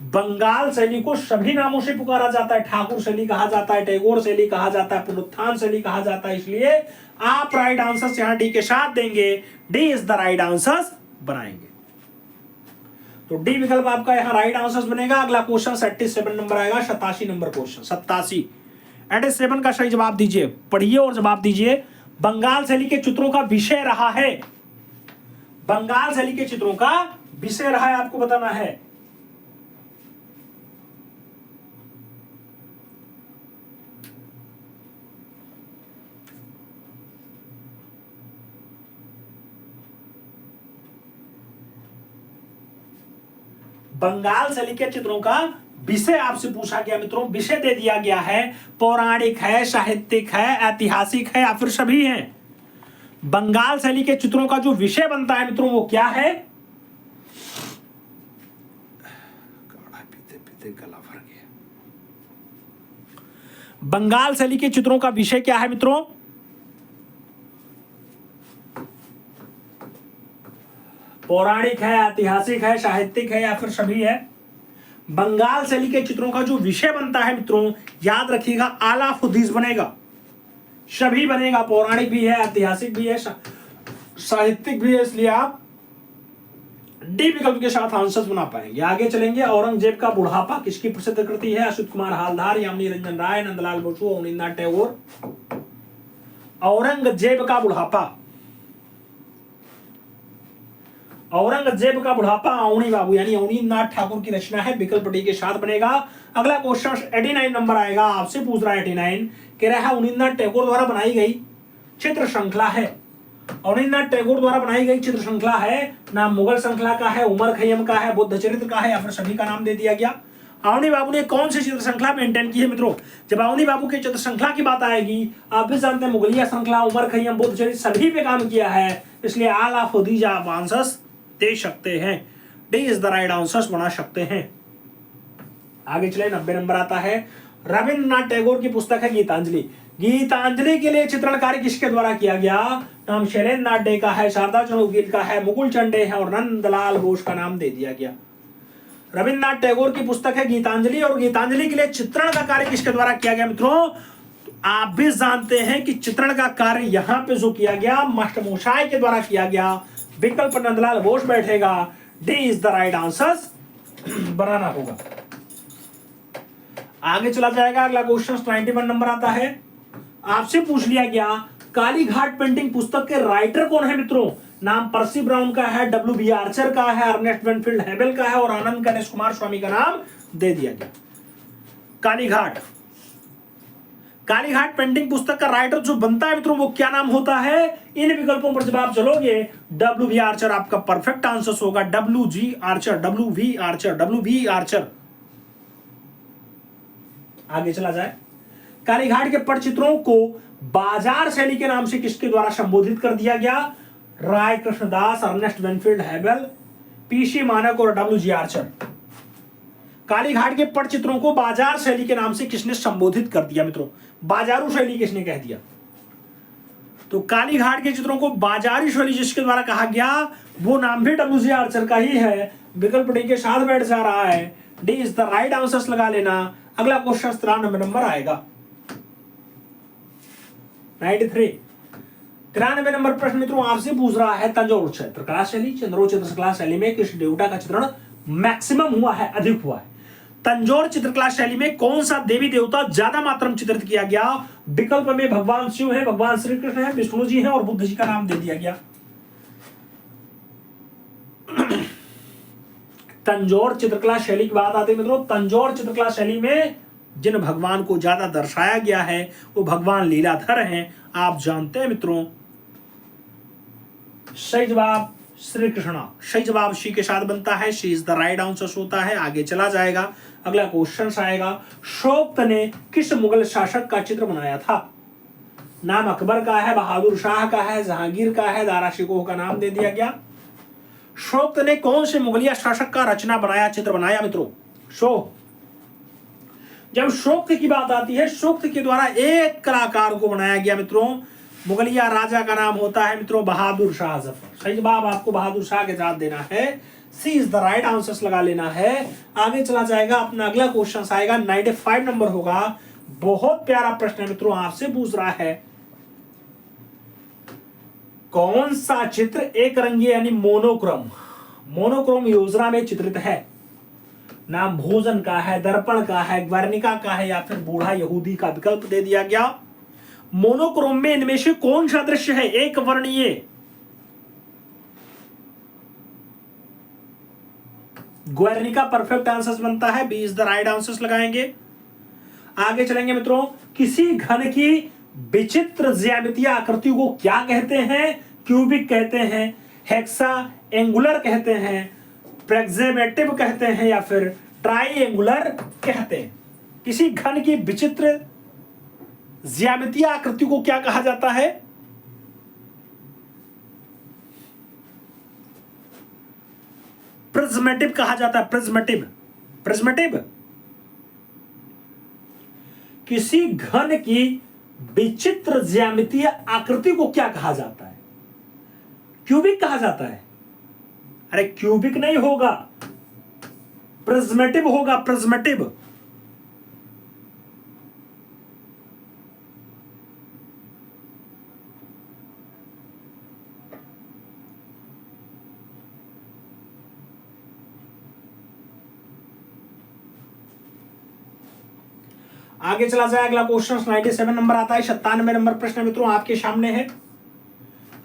बंगाल शैली को सभी नामों से पुकारा जाता है। ठाकुर शैली कहा जाता है, टैगोर शैली कहा जाता है, पुनरुत्थान शैली कहा जाता है। इसलिए आप राइट आंसर यहां डी के साथ देंगे, D is the right answer बनाएंगे। तो डी विकल्प आपका यहां राइट आंसर बनेगा। अगला क्वेश्चन 87 नंबर आएगा, 87 नंबर क्वेश्चन। 87 87 का सही जवाब दीजिए, पढ़िए और जवाब दीजिए। बंगाल शैली के चित्रों का विषय रहा है, बंगाल शैली के चित्रों का विषय रहा है, आपको बताना है। बंगाल शैली के चित्रों का विषय आपसे पूछा गया मित्रों, विषय दे दिया गया है। पौराणिक है, साहित्यिक है, ऐतिहासिक है या फिर सभी हैं। बंगाल शैली के चित्रों का जो विषय बनता है मित्रों वो क्या है? पीते पीते गला भर गया। बंगाल शैली के चित्रों का विषय क्या है मित्रों? पौराणिक है, ऐतिहासिक है, साहित्यिक है या फिर सभी है? बंगाल शैली के चित्रों का जो विषय बनता है मित्रों, याद रखिएगा आला खुदीस बनेगा, सभी बनेगा। पौराणिक भी है, ऐतिहासिक भी है, साहित्यिक भी है। इसलिए आप डी विकल्प के साथ आंसर बना पाएंगे। आगे चलेंगे। औरंगजेब का बुढ़ापा किसकी प्रसिद्ध कृति है? अच्युत कुमार हालदार, यामिनी रंजन राय, नंदलाल बोसु, अवनींद्रनाथ टैगोर। औरंगजेब का बुढ़ापा, औरंगजेब का बुढ़ापा अवनी बाबू यानी अवनींद्रनाथ ठाकुर की रचना है, विकल्प डी के साथ बनेगा। अगला क्वेश्चन 89 नंबर आएगा, आपसे पूछ रहा है 89, कह रहा है अवनींद्रनाथ टैगोर द्वारा बनाई गई चित्र श्रृंखला है। अवनींद्रनाथ टैगोर द्वारा बनाई गई चित्र श्रृंखला है, नाम मुगल श्रृंखला का है, उमर खैयम का है, बुद्ध चरित्र का है या फिर सभी का नाम दे दिया गया। अवनी बाबू ने कौन सी चित्र श्रृंखला मेंटेन की है मित्रों? जब अवनी बाबू की चित्र श्रृंखला की बात आएगी, आप भी जानते हैं मुगलिया श्रृंखला, उमर खैयम, बुद्ध चरित्र सभी पे काम किया है। इसलिए आल ऑफ दीज आप आंसर्स दे सकते हैं, D is the right answers बना सकते हैं। आगे चले। 90 नंबर आता है। रविंद्रनाथ टैगोर की पुस्तक है गीतांजलि। गीतांजलि के लिए चित्रण कार्य किसके द्वारा किया गया? नाम शैलेंद्र नाथ डे का है, शारदा चंद्र उकील का है, मुकुल चंद डे है और नंदलाल बोस का नाम दे दिया गया। रविंद्रनाथ टैगोर की पुस्तक है गीतांजलि, और गीतांजलि के लिए चित्रण का कार्य किसके द्वारा किया गया मित्रों? आप भी जानते हैं कि चित्रण का कार्य यहां पे जो किया गया मास्टरमोशाय के द्वारा किया गया। विकल्प नंदलाल बोस बैठेगा, D is the right answer बनाना होगा। आगे चला जाएगा। अगला क्वेश्चन 91 नंबर आता है, आपसे पूछ लिया गया काली घाट पेंटिंग पुस्तक के राइटर कौन है मित्रों? नाम पर्सी ब्राउन का है, डब्ल्यू.बी. आर्चर का है, अर्नेस्ट बेनफील्ड हेबल का है और आनंद गणेश कुमार स्वामी का नाम दे दिया गया। काली घाट, कालीघाट पेंटिंग पुस्तक का राइटर जो बनता है मित्रों वो क्या नाम होता है? इन विकल्पों पर जब आप चलोगे W.V. आर्चर आपका परफेक्ट आंसर होगा। W.G. Archer, W.V. Archer, W.V. Archer. आगे चला जाए। कालीघाट के पटचित्रों को बाजार शैली के नाम से किसके द्वारा संबोधित कर दिया गया? राय कृष्णदास, अर्नेस्ट वेनफील्ड हैबल, पीसी मानक और W.G. आर्चर। कालीघाट के पटचित्रों को बाजार शैली के नाम से किसने संबोधित कर दिया मित्रों? बाजारू शैली किसने कह दिया? तो कालीघाट के चित्रों को बाजारी शैली जिसके द्वारा कहा गया वो नाम भी W.G. आर्चर का ही है। विकल्प डी के साथ बैठ जा रहा है। D is the right answer लगा लेना। अगला क्वेश्चन 93 नंबर आएगा। 93 नंबर प्रश्न मित्रों आपसे पूछ रहा है तंजौर चित्रकला शैली, चंद्रोर चित्रकला शैली में किस देवता का चित्रण मैक्सिमम हुआ है, अधिक हुआ है? तंजौर चित्रकला शैली में कौन सा देवी देवता ज्यादा मात्रा में चित्रित किया गया? विकल्प में भगवान शिव है, भगवान श्री कृष्ण है, विष्णु जी है और बुद्ध जी का नाम दे दिया गया। तंजौर चित्रकला शैली की बात आती है मित्रों। तंजौर चित्रकला शैली में जिन भगवान को ज्यादा दर्शाया गया है वो भगवान लीलाधर हैं। आप जानते हैं मित्रों, सही जवाब श्री कृष्ण। सही जवाब शी के साथ बनता है। She is the right answer होता है। आगे चला जाएगा। अगला क्वेश्चन आएगा। शोक्त ने किस मुगल शासक का चित्र बनाया था? नाम अकबर का है, बहादुर शाह का है, जहांगीर का है, दारा शिकोह का नाम दे दिया गया। शोक्त ने कौन से मुगलिया शासक का रचना बनाया, चित्र बनाया मित्रों? जब शोक्त की बात आती है, शोक्त के द्वारा एक कलाकार को बनाया गया मित्रों। मुगलिया राजा का नाम होता है मित्रों बहादुर शाह जफर। सही जवाब आपको बहादुर शाह के साथ देना है। सी इज द राइट आंसर लगा लेना है। आगे चला जाएगा। अपना अगला क्वेश्चन आएगा। 95 नंबर होगा। बहुत प्यारा प्रश्न है मित्रों, आपसे पूछ रहा है कौन सा चित्र एक रंगी यानी मोनोक्रोम योजना में चित्रित है? नाम भोजन का है, दर्पण का है, ग्वर्निका का है या फिर बूढ़ा यहूदी का। विकल्प दे दिया गया। मोनोक्रोम में इनमें से कौन सा दृश्य है एक वर्णीय? ग्वर्निका परफेक्ट आंसर बनता है। B is the right answer लगाएंगे। आगे चलेंगे मित्रों। किसी घन की विचित्र ज्यामितीय आकृति को क्या कहते हैं? क्यूबिक कहते हैं, हेक्सा एंगुलर कहते हैं, प्रेग्जेमेटिव कहते हैं या फिर ट्राइएंगुलर कहते हैं। किसी घन की विचित्र ज्यामितीय आकृति को क्या कहा जाता है? प्रिज्मेटिव कहा जाता है। प्रिज्मेटिव। किसी घन की विचित्र ज्यामितीय आकृति को क्या कहा जाता है? क्यूबिक कहा जाता है। अरे क्यूबिक नहीं होगा, प्रिज्मेटिव होगा। प्रिज्मेटिव। आगे चला जाए। अगला क्वेश्चन 97 नंबर आता है। 97 नंबर प्रश्न मित्रों आपके सामने है।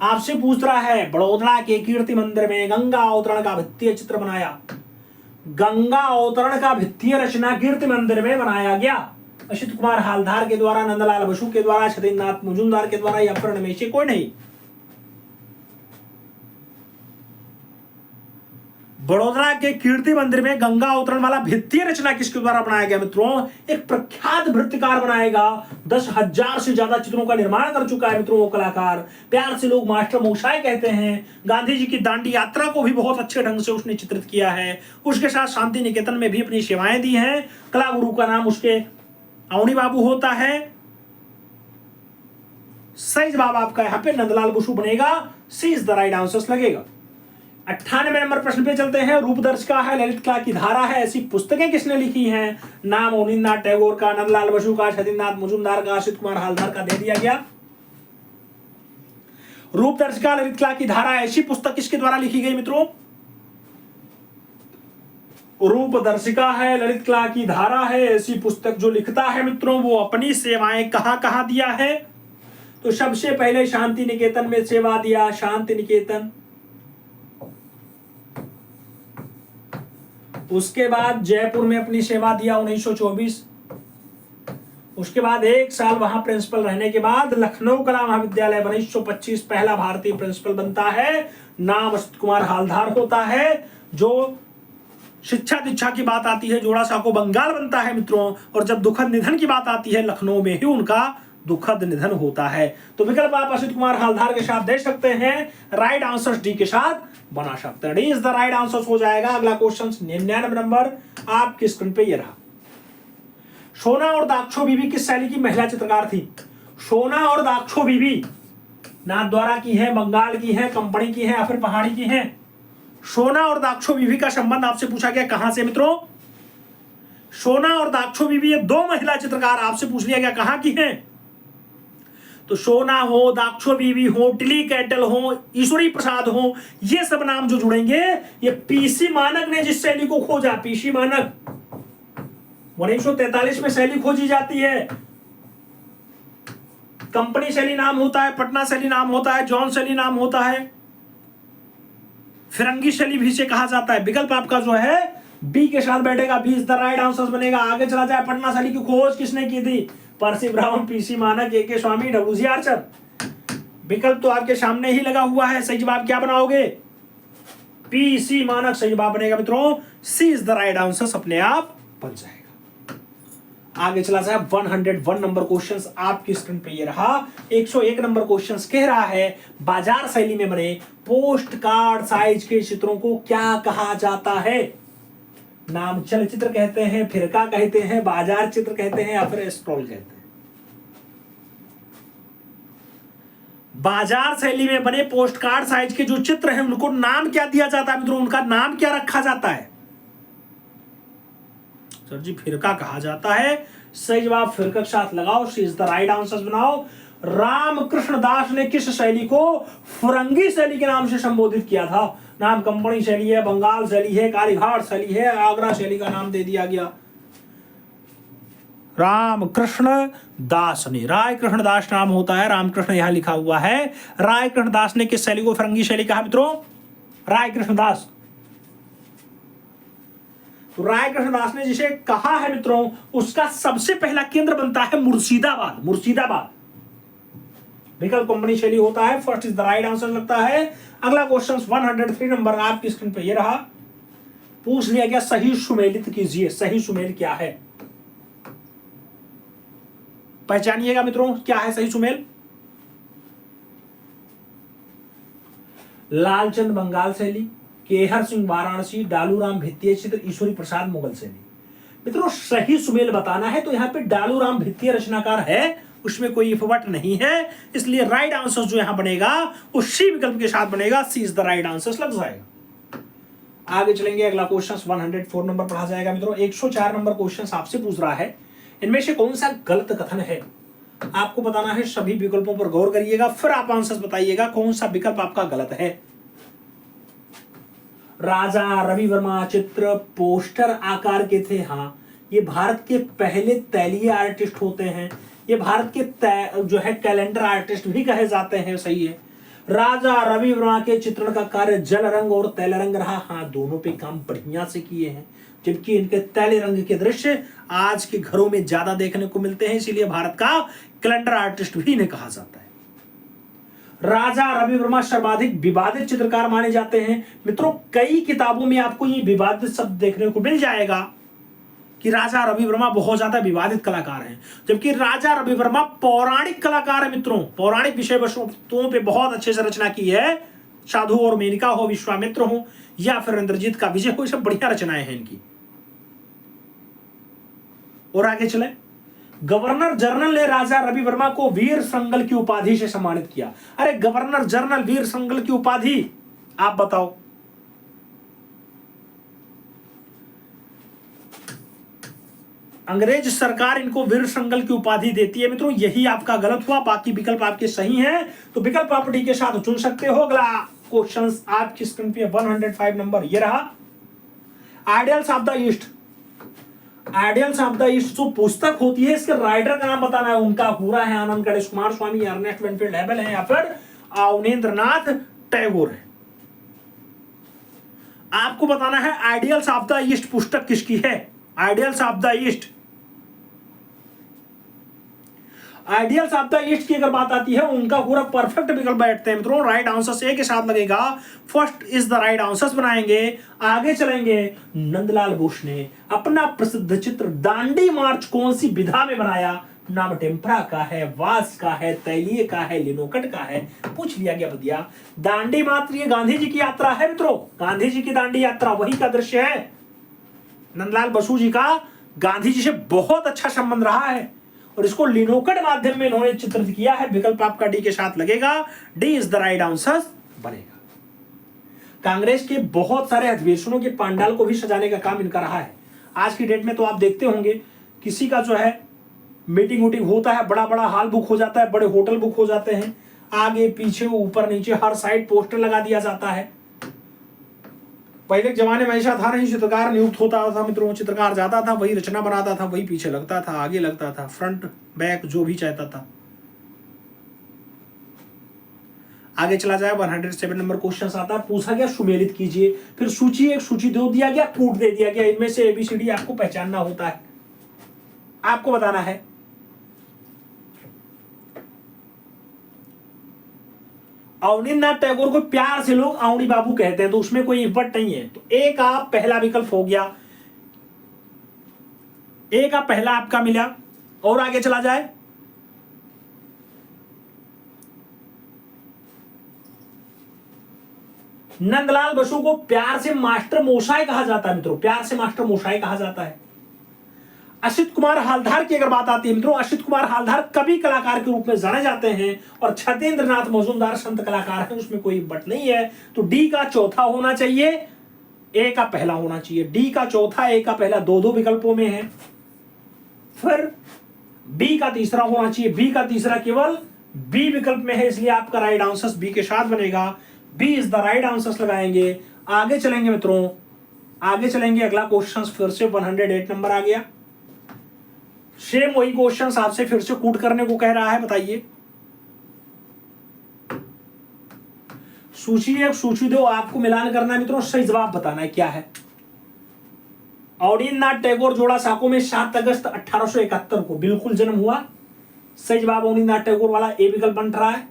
आपसे पूछ रहा है बड़ौदा के कीर्ति मंदिर में गंगा अवतरण का भित्तीय चित्र बनाया। गंगा अवतरण का भित्तीय रचना कीर्ति मंदिर में बनाया गया असित कुमार हालधार के द्वारा, नंदलाल बसु के द्वारा, सतीन्द्रनाथ मुजुमदार के द्वारा या फिर में से कोई नहीं। बड़ौदा के कीर्ति मंदिर में गंगा अवतरण वाला भित्तीय रचना किसके द्वारा बनाया गया मित्रों? एक प्रख्यात नृत्यकार बनाएगा। 10,000 से ज्यादा चित्रों का निर्माण कर चुका है मित्रों वो कलाकार। प्यार से लोग मास्टर मोशाय कहते हैं। गांधी जी की दांडी यात्रा को भी बहुत अच्छे ढंग से उसने चित्रित किया है। उसके साथ शांति निकेतन में भी अपनी सेवाएं दी हैं। कला गुरु का नाम उसके अवनी बाबू होता है। सही जवाब आपका यहाँ पे नंदलाल बसु बनेगा। सी इज द राइट आंसर लगेगा। 98 नंबर प्रश्न पे चलते हैं। रूपदर्शिका है, ललित कला की धारा है, ऐसी पुस्तकें किसने लिखी हैं? नाम अवनींद्रनाथ टैगोर का, नंदलाल बसु का, सतीन्द्रनाथ मुजुमदार का, असित कुमार हालधार का दे दिया गया। रूपदर्शिका ललित कला की धारा ऐसी पुस्तक किसके द्वारा लिखी गई मित्रों? रूपदर्शिका है, ललित कला की धारा है, ऐसी पुस्तक जो लिखता है मित्रों वो अपनी सेवाएं कहां कहां दिया है? तो सबसे पहले शांति निकेतन में सेवा दिया, शांति निकेतन। उसके बाद जयपुर में अपनी सेवा दिया 1924। उसके बाद 1 साल वहां प्रिंसिपल रहने के बाद लखनऊ कला महाविद्यालय 1925 पहला भारतीय प्रिंसिपल बनता है, नाम असित कुमार हालधार होता है। जो शिक्षा दीक्षा की बात आती है जोड़ा साको बंगाल बनता है मित्रों, और जब दुखद निधन की बात आती है लखनऊ में ही उनका दुखद निधन होता है। तो विकल्प आप असित कुमार हालधार के साथ दे सकते हैं, राइट आंसर डी के साथ बना सकते हैं। D is the right answer हो जाएगा। अगला क्वेश्चन 99 नंबर आपकी स्क्रीन पे ये रहा। सोना और दाक्षो बीबी किस शैली की महिला चित्रकार थी? सोना और दाक्षो बीबी नाथद्वारा की है, बंगाल की है, कंपनी की है या फिर पहाड़ी की है? सोना और दाक्षो बीबी का संबंध आपसे पूछा गया कहां से मित्रों? सोना और दाक्षो बीबी ये 2 महिला चित्रकार आपसे पूछ लिया गया कहां की हैं? तो सोना हो, दाक्षो बीबी हो, टिली कैटल हो, ईश्वरी प्रसाद हो, ये सब नाम जो जुड़ेंगे ये पीसी मानक ने जिस शैली को खोजा, पीसी मानक 1943 में शैली खोजी जाती है। कंपनी शैली नाम होता है, पटना शैली नाम होता है, जॉन शैली नाम होता है, फिरंगी शैली भी से कहा जाता है। विकल्प आपका जो है बी के साथ बैठेगा, B is the right answer बनेगा। आगे चला जाए, पटना शैली की खोज किसने की थी? परसी ब्राउन, पीसी मानक, ए के स्वामी, डब्ल्यू आर्चर। विकल्प तो आपके सामने ही लगा हुआ है, सही जवाब क्या बनाओगे? पीसी मानक सही जवाब बनेगा मित्रों। सी इज द राइट आंसर अपने आप बन जाएगा। आगे चला जाए, 101 नंबर क्वेश्चन आपकी स्क्रीन पे ये रहा। 101 नंबर क्वेश्चन कह रहा है बाजार शैली में बने पोस्ट कार्ड साइज के चित्रों को क्या कहा जाता है? नाम चलचित्र कहते हैं, फिरका कहते हैं, बाजार चित्र कहते हैं या फिर स्क्रॉल कहते हैं? बाजार शैली में बने पोस्ट कार्ड साइज के जो चित्र हैं उनको नाम क्या दिया जाता है मित्रों? उनका नाम क्या रखा जाता है? सर जी फिरका कहा जाता है। सही जवाब फिरका के साथ लगाओ, सी इज द राइट आंसर बनाओ। रामकृष्ण दास ने किस शैली को फिरंगी शैली के नाम से संबोधित किया था? नाम कंपनी शैली है, बंगाल शैली है, कालीघाट शैली है, आगरा शैली का नाम दे दिया गया। रामकृष्ण दास ने, राय कृष्ण दास नाम होता है, रामकृष्ण यहां लिखा हुआ है। राय कृष्ण दास ने किस शैली को फिरंगी शैली कहा मित्रों? राय कृष्ण दास। तो राय कृष्ण दास ने जिसे कहा है मित्रों उसका सबसे पहला केंद्र बनता है मुर्शिदाबाद। मुर्शिदाबाद विकल्प कंपनी शैली होता है। First is the right answer लगता है। अगला क्वेश्चन 103 नंबर आपकी स्क्रीन पे ये रहा। पूछ लिया गया सही सुमेलित कीजिए। सही सुमेल क्या है? पहचानिएगा मित्रों क्या है सही सुमेल? लालचंद बंगाल शैली, केहर सिंह वाराणसी, डालूराम भित्तीय चित्र, ईश्वरी प्रसाद मुगल शैली। मित्रों सही सुमेल बताना है तो यहाँ पे डालूराम भित्तीय रचनाकार है, उसमें कोई इफवट नहीं है, इसलिए राइट आंसर जो यहां बनेगा वो सी विकल्प के साथ बनेगा। सी इज द राइट आंसर लग जाएगा। आगे चलेंगे, अगला क्वेश्चन 104 नंबर पढ़ा जाएगा मित्रों। 104 नंबर क्वेश्चन आपसे पूछ रहा है इनमें से कौन सा गलत कथन है? आपको बताना है, सभी विकल्पों पर गौर करिएगा, फिर आप आंसर बताइएगा कौन सा विकल्प आपका गलत है। राजा रवि वर्मा चित्र पोस्टर आकार के थे। हाँ, ये भारत के पहले तैलीय आर्टिस्ट होते हैं। ये भारत के जो है कैलेंडर आर्टिस्ट भी कहे जाते हैं। सही है। राजा रवि वर्मा के चित्रण का कार्य जल रंग और तैल रंग रहा। हाँ, दोनों पे काम बढ़िया से किए हैं, जबकि इनके तैल रंग के दृश्य आज के घरों में ज्यादा देखने को मिलते हैं, इसीलिए भारत का कैलेंडर आर्टिस्ट भी इन्हें कहा जाता है। राजा रवि वर्मा सर्वाधिक विवादित चित्रकार माने जाते हैं। मित्रों कई किताबों में आपको ये विवादित शब्द देखने को मिल जाएगा कि राजा रवि वर्मा बहुत ज्यादा विवादित कलाकार हैं, जबकि राजा रवि वर्मा पौराणिक कलाकार है। मित्रों पौराणिक विषय वस्तुओं पे बहुत अच्छे से रचना की है। साधु और मेनका हो, विश्वामित्र हो या फिर इंद्रजीत का विजय हो, सब बढ़िया रचनाएं हैं इनकी। और आगे चले, गवर्नर जनरल ने राजा रवि वर्मा को वीर संगल की उपाधि से सम्मानित किया। अरे गवर्नर जनरल वीर संगल की उपाधि, आप बताओ। अंग्रेज सरकार इनको वीर संगल की उपाधि देती है। मित्रों यही आपका गलत हुआ, बाकी विकल्प आपके सही हैं, तो विकल्प आप डी के साथ चुन सकते हो। अगला क्वेश्चन आपकी स्क्रीन पे 105 नंबर ये रहा। Ideals of the east. Ideals of the east जो पुस्तक होती है, इसके राइटर का नाम बताना है। उनका पूरा है आनंद गणेश कुमार स्वामी, अर्नेस्ट वेनफील्ड हेबल है या फिर अवनींद्रनाथ टैगोर है। आपको बताना है आइडियल्स ऑफ द ईस्ट पुस्तक किसकी है। Ideals of the east ideals of the east की अगर बात आती है उनका पूरा परफेक्ट विकल्प बैठते हैं मित्रों। राइट आंसर ए के साथ लगेगा, first is the right answer बनाएंगे। आगे चलेंगे, नंदलाल बोस ने अपना प्रसिद्ध चित्र दांडी मार्च कौन सी विधा में बनाया? नाम टेम्परा का है, वास का है, तैलीय का है, लिनोकट का है। पूछ लिया गया भैया। दांडी मार्च ये गांधी जी की यात्रा है मित्रों, गांधी जी की दांडी यात्रा वही का दृश्य है। नंदलाल बसु जी का गांधी जी से बहुत अच्छा संबंध रहा है और इसको लिनोकट माध्यम में इन्होंने चित्रित किया है। विकल्प आपका डी के साथ लगेगा, D is the right answer बनेगा। कांग्रेस के बहुत सारे अधिवेशनों के पंडाल को भी सजाने का काम इनका रहा है। आज की डेट में तो आप देखते होंगे किसी का जो है मीटिंग वूटिंग होता है, बड़ा बड़ा हॉल बुक हो जाता है, बड़े होटल बुक हो जाते हैं, आगे पीछे ऊपर नीचे हर साइड पोस्टर लगा दिया जाता है। पहले के जमाने में ऐसा था नहीं, चित्रकार नियुक्त होता था मित्रों, चित्रकार जाता था, वही रचना बनाता था, वही पीछे लगता था, आगे लगता था, फ्रंट बैक जो भी चाहता था। आगे चला जाए 107 नंबर क्वेश्चन आता है। पूछा गया सुमेलित कीजिए, फिर सूची एक सूची दो दिया गया, कूट दे दिया गया, इनमें से एबीसीडी आपको पहचानना होता है, आपको बताना है। अवनींद्रनाथ टैगोर को प्यार से लोग अवनी बाबू कहते हैं, तो उसमें कोई इम्पट नहीं है। तो ए का पहला विकल्प हो गया, ए का पहला आपका मिला। और आगे चला जाए, नंदलाल बसु को प्यार से मास्टर मोशाय कहा जाता है मित्रों, प्यार से मास्टर मोशाय कहा जाता है। असित कुमार हालधार की अगर बात आती है मित्रों, असित कुमार हालधार कवि कलाकार के रूप में जाने जाते हैं और छतेंद्र नाथ मजूमदार संत कलाकार हैं, उसमें कोई बट नहीं है। तो डी का चौथा होना चाहिए, ए का पहला होना चाहिए। डी का चौथा, ए का पहला, दो दो विकल्पों में है। फिर बी का तीसरा होना चाहिए, बी का तीसरा केवल बी विकल्प में है, इसलिए आपका राइट आंसर बी के साथ बनेगा। B is the right answer लगाएंगे। आगे चलेंगे मित्रों, आगे चलेंगे। अगला क्वेश्चन फिर से 108 नंबर आ गया। सेम वही क्वेश्चन आपसे फिर से कूट करने को कह रहा है, बताइए। सूची एक सूची दो, आपको मिलान करना है मित्रों, सही जवाब बताना है क्या है। अवनींद्रनाथ टैगोर जोड़ा साको में 7 अगस्त 1871 को बिल्कुल जन्म हुआ। सही जवाब अवनींद्रनाथ टैगोर वाला ए विकल्प बन रहा है।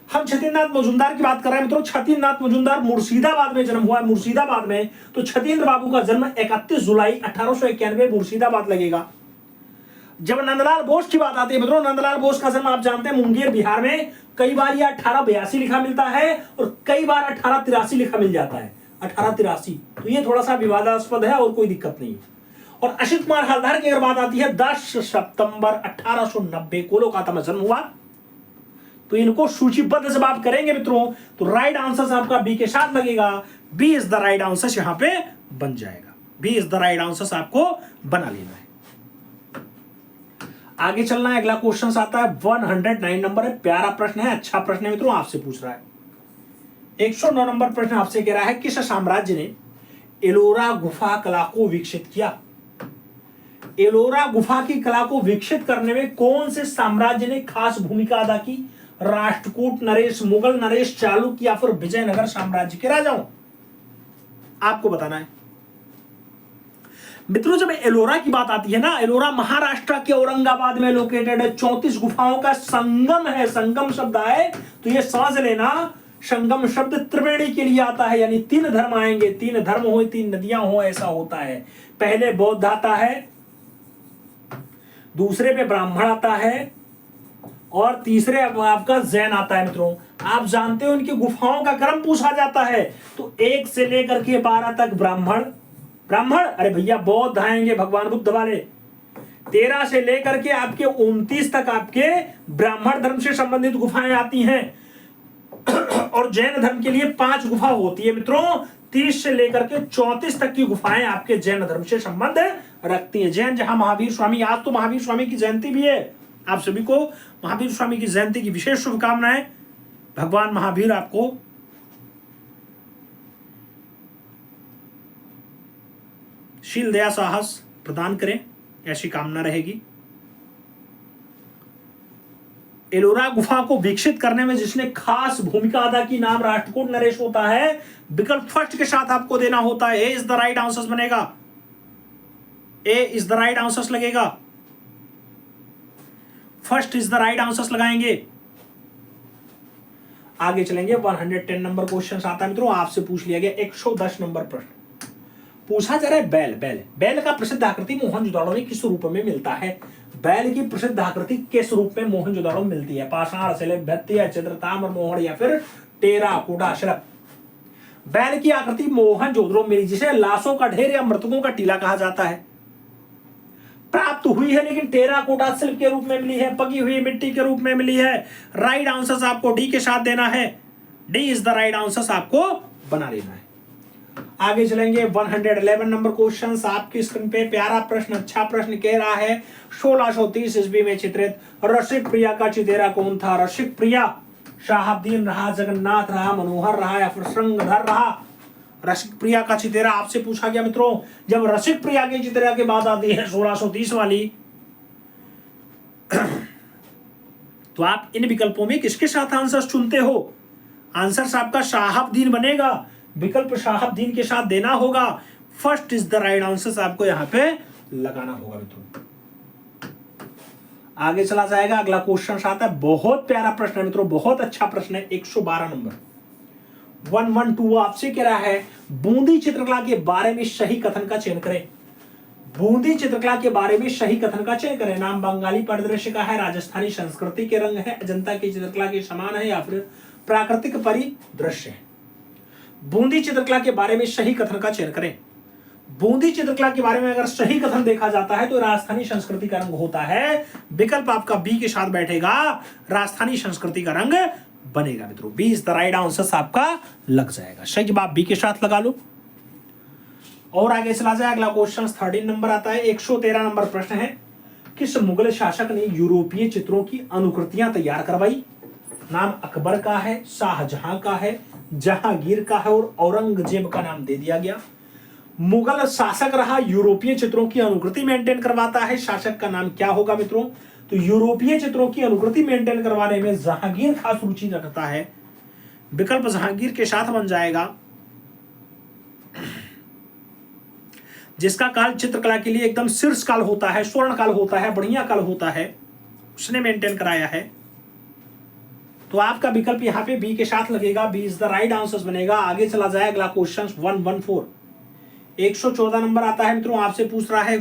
हम छतेंद्रनाथ मजूमदार की बात कर रहे हैं मित्रों, छतेंद्रनाथ मजूमदार मुर्शिदाबाद में जन्म हुआ है, मुर्शिदाबाद में। तो छतेंद्र बाबू का जन्म 31 जुलाई 1891 मुर्शिदाबाद लगेगा। जब नंदलाल बोस की बात आती है मित्रों, नंदलाल बोस का जन्म आप जानते हैं मुंगेर बिहार में। कई बार यह 1882 लिखा मिलता है और कई बार 1883 लिखा मिल जाता है, 1883। तो ये थोड़ा सा विवादास्पद है और कोई दिक्कत नहीं है। और असित कुमार हालधार की अगर बात आती है, 10 सितंबर 1890 कोलकाता में जन्म हुआ। तो इनको सूचीबद्ध जब आप करेंगे मित्रों, तो राइट आंसर आपका बी के साथ लगेगा। B is the right answer यहां पे बन जाएगा। B is the right answer आपको बना लेना है। आगे चलना है। अगला क्वेश्चन आता है 109 नंबर है। प्यारा प्रश्न है, अच्छा प्रश्न है मित्रों, आपसे पूछ रहा है। 109 नंबर प्रश्न आपसे कह रहा है, किस साम्राज्य ने एलोरा गुफा कला को विकसित किया? एलोरा गुफा की कला को विकसित करने में कौन से साम्राज्य ने खास भूमिका अदा की? राष्ट्रकूट नरेश, मुगल नरेश, चालुक्य या फिर विजयनगर साम्राज्य के राजाओं? आपको बताना है मित्रों। जब एलोरा की बात आती है ना, एलोरा महाराष्ट्र के औरंगाबाद में लोकेटेड है। 34 गुफाओं का संगम है, संगम शब्द है तो ये समझ लेना, संगम शब्द त्रिवेणी के लिए आता है, यानी 3 धर्म आएंगे, 3 धर्म हो, 3 नदियां हो, ऐसा होता है। पहले बौद्ध आता है, दूसरे पे ब्राह्मण आता है और तीसरे आपका जैन आता है मित्रों। आप जानते हो इनकी गुफाओं का क्रम पूछा जाता है, तो 1 से लेकर के 12 तक ब्राह्मण, अरे भैया बौद्ध आएंगे, भगवान बुद्ध वाले। 13 से लेकर के आपके 29 तक आपके ब्राह्मण धर्म से संबंधित गुफाएं आती हैं और जैन धर्म के लिए 5 गुफा होती है मित्रों। 30 से लेकर के 34 तक की गुफाएं आपके जैन धर्म से संबंध रखती है। जैन जहां महावीर स्वामी, आज तो महावीर स्वामी की जयंती भी है, आप सभी को महावीर स्वामी की जयंती की विशेष शुभकामनाएं। भगवान महावीर आपको शील दया साहस प्रदान करें, ऐसी कामना रहेगी। एलोरा गुफा को विकसित करने में जिसने खास भूमिका अदा की, नाम राष्ट्रकूट नरेश होता है। विकल्प फर्स्ट के साथ आपको देना होता है। ए इज द राइट आंसर बनेगा, ए इज द राइट आंसर लगेगा। First is the right answer लगाएंगे। आगे चलेंगे 110 नंबर क्वेश्चन आता है मित्रों, आपसे पूछ लिया गया 110 नंबर प्रश्न। पूछा जा रहा है बैल। बैल बैल का प्रसिद्ध आकृति मोहनजोदड़ो में किस रूप में मिलता है? बैल की प्रसिद्ध आकृति किस रूप में मोहनजोदड़ो में मिलती है? पाषाण, शिला, भित्ति, चित्र, ताम्र, मोहर या फिर टेराकोटा शिल्प। बैल की आकृति मोहनजोदड़ो में जिसे लाशों का ढेर या मृतकों का टीला कहा जाता है प्राप्त हुई है, लेकिन टेराकोटा शिल्प के रूप में मिली है, पकी हुई मिट्टी के रूप में मिली है। राइट आंसर आपको डी के साथ देना है। D is the right answer आपको बना लेना है। आगे चलेंगे 111 नंबर क्वेश्चन आपकी स्क्रीन पे। प्यारा प्रश्न, अच्छा प्रश्न कह रहा है 1630 ईस्वी में चित्रित रसिक प्रिया का चितेरा कौन था? रसिक प्रिया शाहबुद्दीन रहा, जगन्नाथ रहा, मनोहर रहा या फिर श्रृंगधर रहा? रसिक प्रिया का चितेरा आपसे पूछा गया मित्रों। जब रसिक प्रिया के चितेरा की बात आती है 1630 वाली, तो आप इन विकल्पों में किसके साथ आंसर चुनते हो? आंसर आपका शाहबुद्दीन बनेगा। विकल्प शाहबुद्दीन के साथ देना होगा। First is the right answer आपको यहां पे लगाना होगा मित्रों। आगे चला जाएगा, अगला क्वेश्चन आता है, बहुत प्यारा प्रश्न है मित्रों, बहुत अच्छा प्रश्न है। 112 नंबर 112 आपसे कह रहा है बूंदी चित्रकला के बारे में सही कथन का चयन करें। बूंदी चित्रकला के बारे में सही कथन का चयन करें। नाम बंगाली परिदृश्य का है, राजस्थानी संस्कृति के रंग है, अजंता की चित्रकला के समान है या फिर प्राकृतिक परिदृश्य है। बूंदी चित्रकला के बारे में सही कथन का चयन करें। बूंदी चित्रकला के बारे में अगर सही कथन देखा जाता है तो राजस्थानी संस्कृति का रंग होता है। विकल्प आपका बी के साथ बैठेगा, राजस्थानी संस्कृति का रंग बनेगा मित्रों। B is the right answer आपका लग जाएगा। सही जवाब बी के साथ लगा लो। और आगे चला जाए, अगला क्वेश्चन 13 नंबर आता है। 113 नंबर प्रश्न है, किस मुगल शासक ने यूरोपीय चित्रों की अनुकृतियां तैयार करवाई? नाम अकबर का है, शाहजहां का है, जहांगीर का है और औरंगजेब का नाम दे दिया गया। मुगल शासक रहा, यूरोपीय चित्रों की अनुकृति मेंटेन करवाता है। शासक का नाम क्या होगा मित्रों? तो यूरोपीय चित्रों की अनुकृति मेंटेन करवाने में जहांगीर खास रुचि रखता है। विकल्प जहांगीर के साथ बन जाएगा, जिसका काल चित्रकला के लिए एकदम शीर्ष काल होता है, स्वर्ण काल होता है, बढ़िया काल होता है, उसने मेंटेन कराया है। तो आपका विकल्प यहाँ पे बी के साथ लगेगा। B is the right answer बनेगा। आगे चला जाए, अगला क्वेश्चन 114 114 नंबर आता है मित्रों, आपसे पूछ रहा है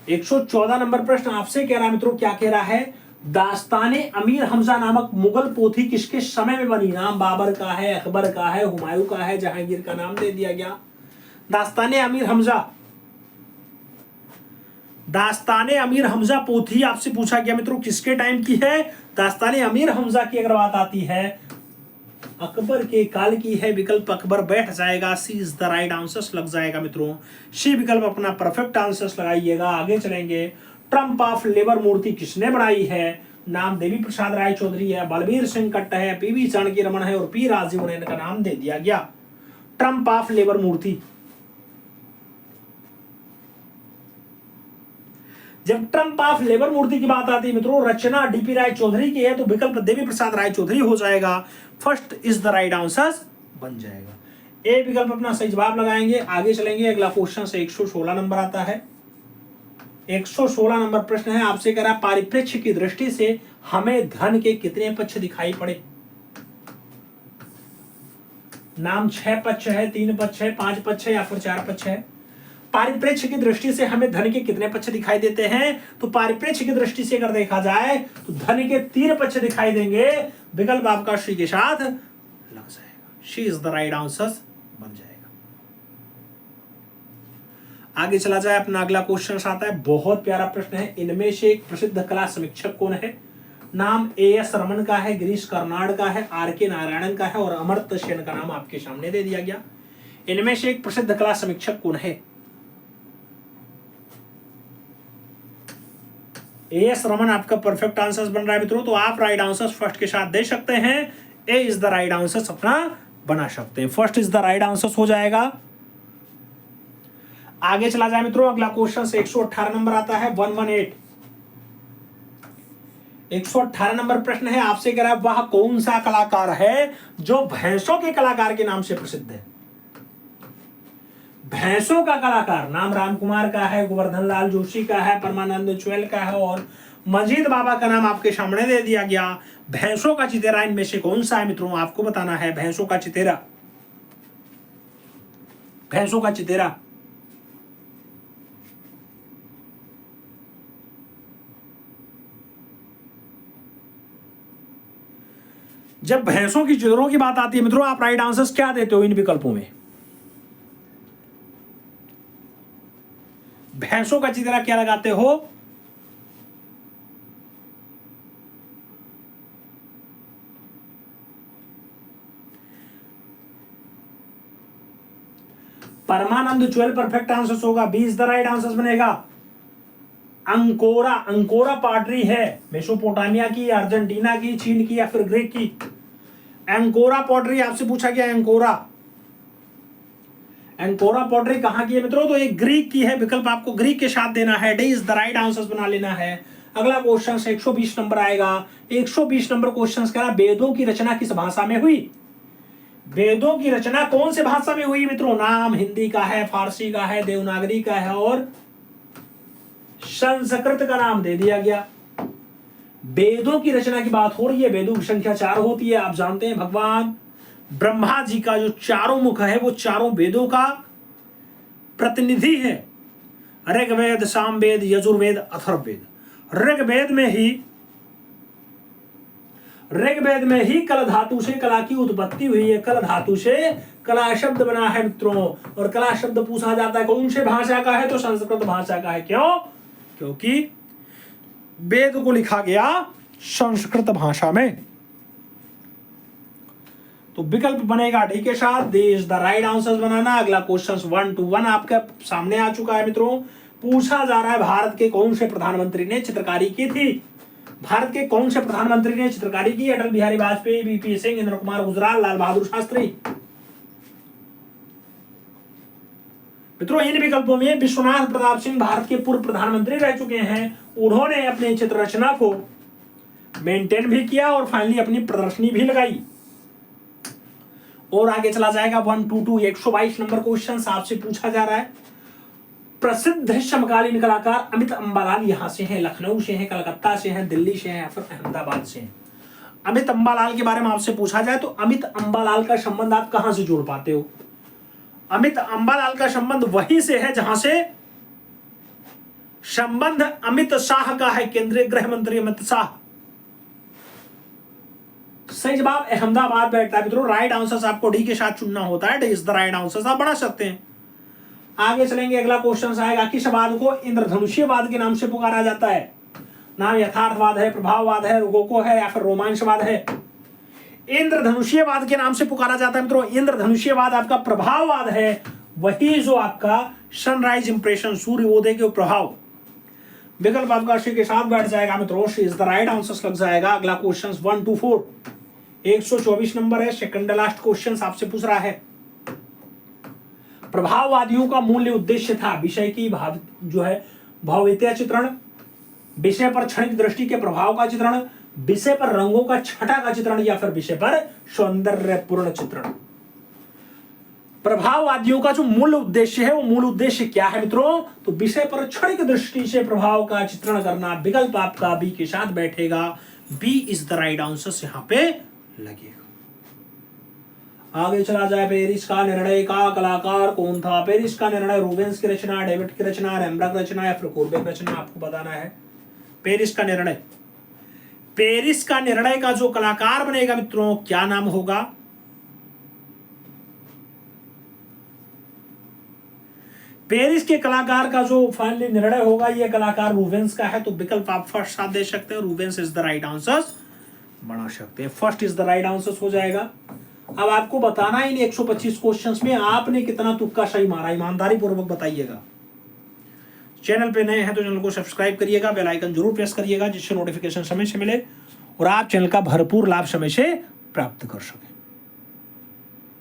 114 नंबर प्रश्न आपसे कह रहा है मित्रों, क्या कह रहा है? दास्ताने अमीर हमजा नामक मुगल पोथी किसके समय में बनी? नाम बाबर का है, अकबर का है, हुमायूं का है, जहांगीर का नाम दे दिया गया। दास्ताने अमीर हमजा, दास्ताने अमीर हमजा पोथी आपसे पूछा गया मित्रों किसके टाइम की है? दास्ताने अमीर हमजा की अगर बात आती है अकबर के काल की है। विकल्प अकबर बैठ जाएगा। सी इज द राइट आंसर लग जाएगा मित्रों। सी विकल्प अपना परफेक्ट आंसर लगाइएगा। आगे चलेंगे, ट्रम्प ऑफ लेबर मूर्ति किसने बनाई है? नाम देवी प्रसाद राय चौधरी है, बलबीर सिंह कट्ट है, पीवी चाणक्य रमन है और पी राजीवन का नाम दे दिया गया। ट्रम्प ऑफ लेबर मूर्ति, जब ट्रम्प ऑफ लेबर मूर्ति की बात आती है मित्रों, रचना डीपी राय चौधरी की है, तो विकल्प देवी प्रसाद राय चौधरी हो जाएगा। First is the right answer बन जाएगा। ए विकल्प अपना सही जवाब लगाएंगे। आगे चलेंगे, अगला क्वेश्चन से 116 नंबर आता है। 116 नंबर प्रश्न है, आपसे कह रहा है परिप्रेक्ष्य की दृष्टि से हमें धन के कितने पक्ष दिखाई पड़े? नाम 6 पक्ष है, 3 पक्ष है, 5 पक्ष है या फिर 4 पक्ष है? परिप्रेक्ष्य की दृष्टि से हमें धन के कितने पक्ष दिखाई देते हैं? तो परिप्रेक्ष्य की दृष्टि से अगर देखा जाए तो धन के 3 पक्ष दिखाई देंगे। विकल्प आपका सी के साथ लग जाएगा। सी इज द राइट आंसर बन जाएगा। आगे चला जाए, अपना अगला क्वेश्चन आता है, बहुत प्यारा प्रश्न है। इनमें से एक प्रसिद्ध कला समीक्षक कौन है? नाम एएस रमन का है, गिरीश कर्नाड का है, आरके नारायणन का है और अमर्त्य सेन का नाम आपके सामने दे दिया गया। इनमें से एक प्रसिद्ध कला समीक्षक कौन है? एएस रमन आपका परफेक्ट आंसर बन रहा है मित्रों, तो आप राइट आंसर फर्स्ट के साथ दे सकते हैं। ए इज द राइट आंसर अपना बना सकते हैं। First is the right answer हो जाएगा। आगे चला जाए मित्रों, अगला क्वेश्चन से 118 नंबर आता है। 118 118 नंबर प्रश्न है, आपसे कह रहा है वह कौन सा कलाकार है जो भैंसों के कलाकार के नाम से प्रसिद्ध है? भैंसों का कलाकार नाम रामकुमार का है, गोवर्धन लाल जोशी का है, परमानंद चुएल का है और मजीद बाबा का नाम आपके सामने दे दिया गया। भैंसों का चितेरा इनमें से कौन सा है मित्रों, आपको बताना है। भैंसों का चितेरा, भैंसों का चितेरा जब भैंसों की चित्रों की बात आती है मित्रों, आप राइट आंसर्स क्या देते हो इन विकल्पों में? भैंसों का चित्रा क्या लगाते हो? परमानंद चुएल परफेक्ट आंसर होगा, 20 द राइट आंसर बनेगा। अंकोरा, अंकोरा पॉटरी है मेसोपोटामिया की, अर्जेंटीना की, चीन की या फिर ग्रीक की? अंकोरा पॉटरी आपसे पूछा गया। अंकोरा, अंकोरा पॉटरी कहां की है मित्रों? तो ये ग्रीक की है। विकल्प आपको ग्रीक के साथ देना है। D is the right answer बना लेना है। अगला क्वेश्चन 120 नंबर आएगा। 120 नंबर क्वेश्चन कह रहा वेदों की रचना किस भाषा में हुई? वेदों की रचना कौन से भाषा में हुई मित्रों? नाम हिंदी का है, फारसी का है, देवनागरी का है और संस्कृत का नाम दे दिया गया। वेदों की रचना की बात हो रही है। वेदों की संख्या 4 होती है। आप जानते हैं भगवान ब्रह्मा जी का जो चारों मुख है वो चारों वेदों का प्रतिनिधि है। ऋग्वेद, सामवेद, यजुर्वेद, अथर्ववेद। ऋग्वेद में ही कल धातु से कला की उत्पत्ति हुई है। कल धातु से कला शब्द बना है मित्रों। और कला शब्द पूछा जाता है कौन से भाषा का है? तो संस्कृत भाषा का है। क्यों? क्योंकि वेद को लिखा गया संस्कृत भाषा में। तो विकल्प बनेगा डी के साथ। दिस द राइट आंसर बनाना। अगला क्वेश्चन 1 to 1 आपके सामने आ चुका है मित्रों। पूछा जा रहा है भारत के कौन से प्रधानमंत्री ने चित्रकारी की थी? भारत के कौन से प्रधानमंत्री ने चित्रकारी की? अटल बिहारी वाजपेयी, वीपी सिंह, इंद्र कुमार गुजराल, लाल बहादुर शास्त्री। मित्रों इन विकल्पों में विश्वनाथ प्रताप सिंह भारत के पूर्व प्रधानमंत्री रह चुके हैं। उन्होंने अपने चित्र रचना को मेंटेन भी किया और फाइनली अपनी प्रदर्शनी भी लगाई। और आगे चला जाएगा 1 to 2 122 नंबर क्वेश्चन आपसे पूछा जा रहा है। प्रसिद्ध समकालीन कलाकार अमित अंबालाल यहाँ से हैं, लखनऊ से हैं, कलकत्ता से हैं, दिल्ली से हैं या फिर अहमदाबाद से हैं। अमित अंबालाल के बारे में आपसे पूछा जाए तो अमित अंबालाल का संबंध आप कहां से जोड़ पाते हो? अमित अंबालाल का संबंध वहीं से है जहां से संबंध अमित शाह का है, केंद्रीय गृह मंत्री अमित शाह। सही जवाब अहमदाबाद बैठता है मित्रों। राइट आंसर आपको डी के साथ चुनना होता है। D is the right answer आप बना सकते हैं। आगे चलेंगे। अगला क्वेश्चन आएगा किस वाद को इंद्रधनुष्यवाद के नाम से पुकारा जाता है? नाम यथार्थवाद है, प्रभाववाद है, रोकोको है या फिर रोमांचवाद है? इंद्रधनुष्यवाद के नाम से पुकारा जाता है मित्रों। इंद्रधनुष्यवाद आपका प्रभाववाद है। वही जो आपका सनराइज इंप्रेशन, सूर्योदय के प्रभाव। विकल्प आपका सी के साथ बैठ जाएगा मित्रों। सी इज द राइट आंसर लग जाएगा। अगला क्वेश्चन 1 to 4 124 नंबर है। सेकंड लास्ट क्वेश्चन आपसे पूछ रहा है प्रभाववादियों का मूल्य उद्देश्य था विषय की जो है भाववित्तीय चित्रण, विषय पर क्षणिक दृष्टि के प्रभाव का चित्रण, विषय पर रंगों का छटा का चित्रण या फिर विषय पर सौंदर्यपूर्ण चित्रण। प्रभाववादियों का जो मूल उद्देश्य है वो मूल उद्देश्य क्या है मित्रों? तो विषय पर क्षणिक दृष्टि से प्रभाव का चित्रण करना। विकल्प आपका बी के साथ बैठेगा। B is the right answer यहाँ पे लगेगा। आगे चला जाए। पेरिस का निर्णय का कलाकार कौन था? पेरिस का निर्णय रूबेंस की रचना, डेविड की रचना, रेम्ब्रांड की रचना या फिर कोर्बे की रचना? आपको बताना है। पेरिस का निर्णय, पेरिस का निर्णय का जो कलाकार बनेगा मित्रों क्या नाम होगा? पेरिस के कलाकार का जो फाइनली निर्णय होगा ये कलाकार रूबेंस का है। तो विकल्प आप फर्स्ट साथ दे सकते हैं। Rubens is the right answer बना सकते हैं। First is the right answer हो जाएगा। अब आपको बताना इन 125 क्वेश्चंस में आपने कितना तुक्का सही मारा, ईमानदारी पूर्वक बताइएगा। चैनल पे नए हैं तो चैनल को सब्सक्राइब करिएगा, बेल आइकन जरूर प्रेस करिएगा जिससे नोटिफिकेशन समय से मिले और आप चैनल का भरपूर लाभ समय से प्राप्त कर सकें।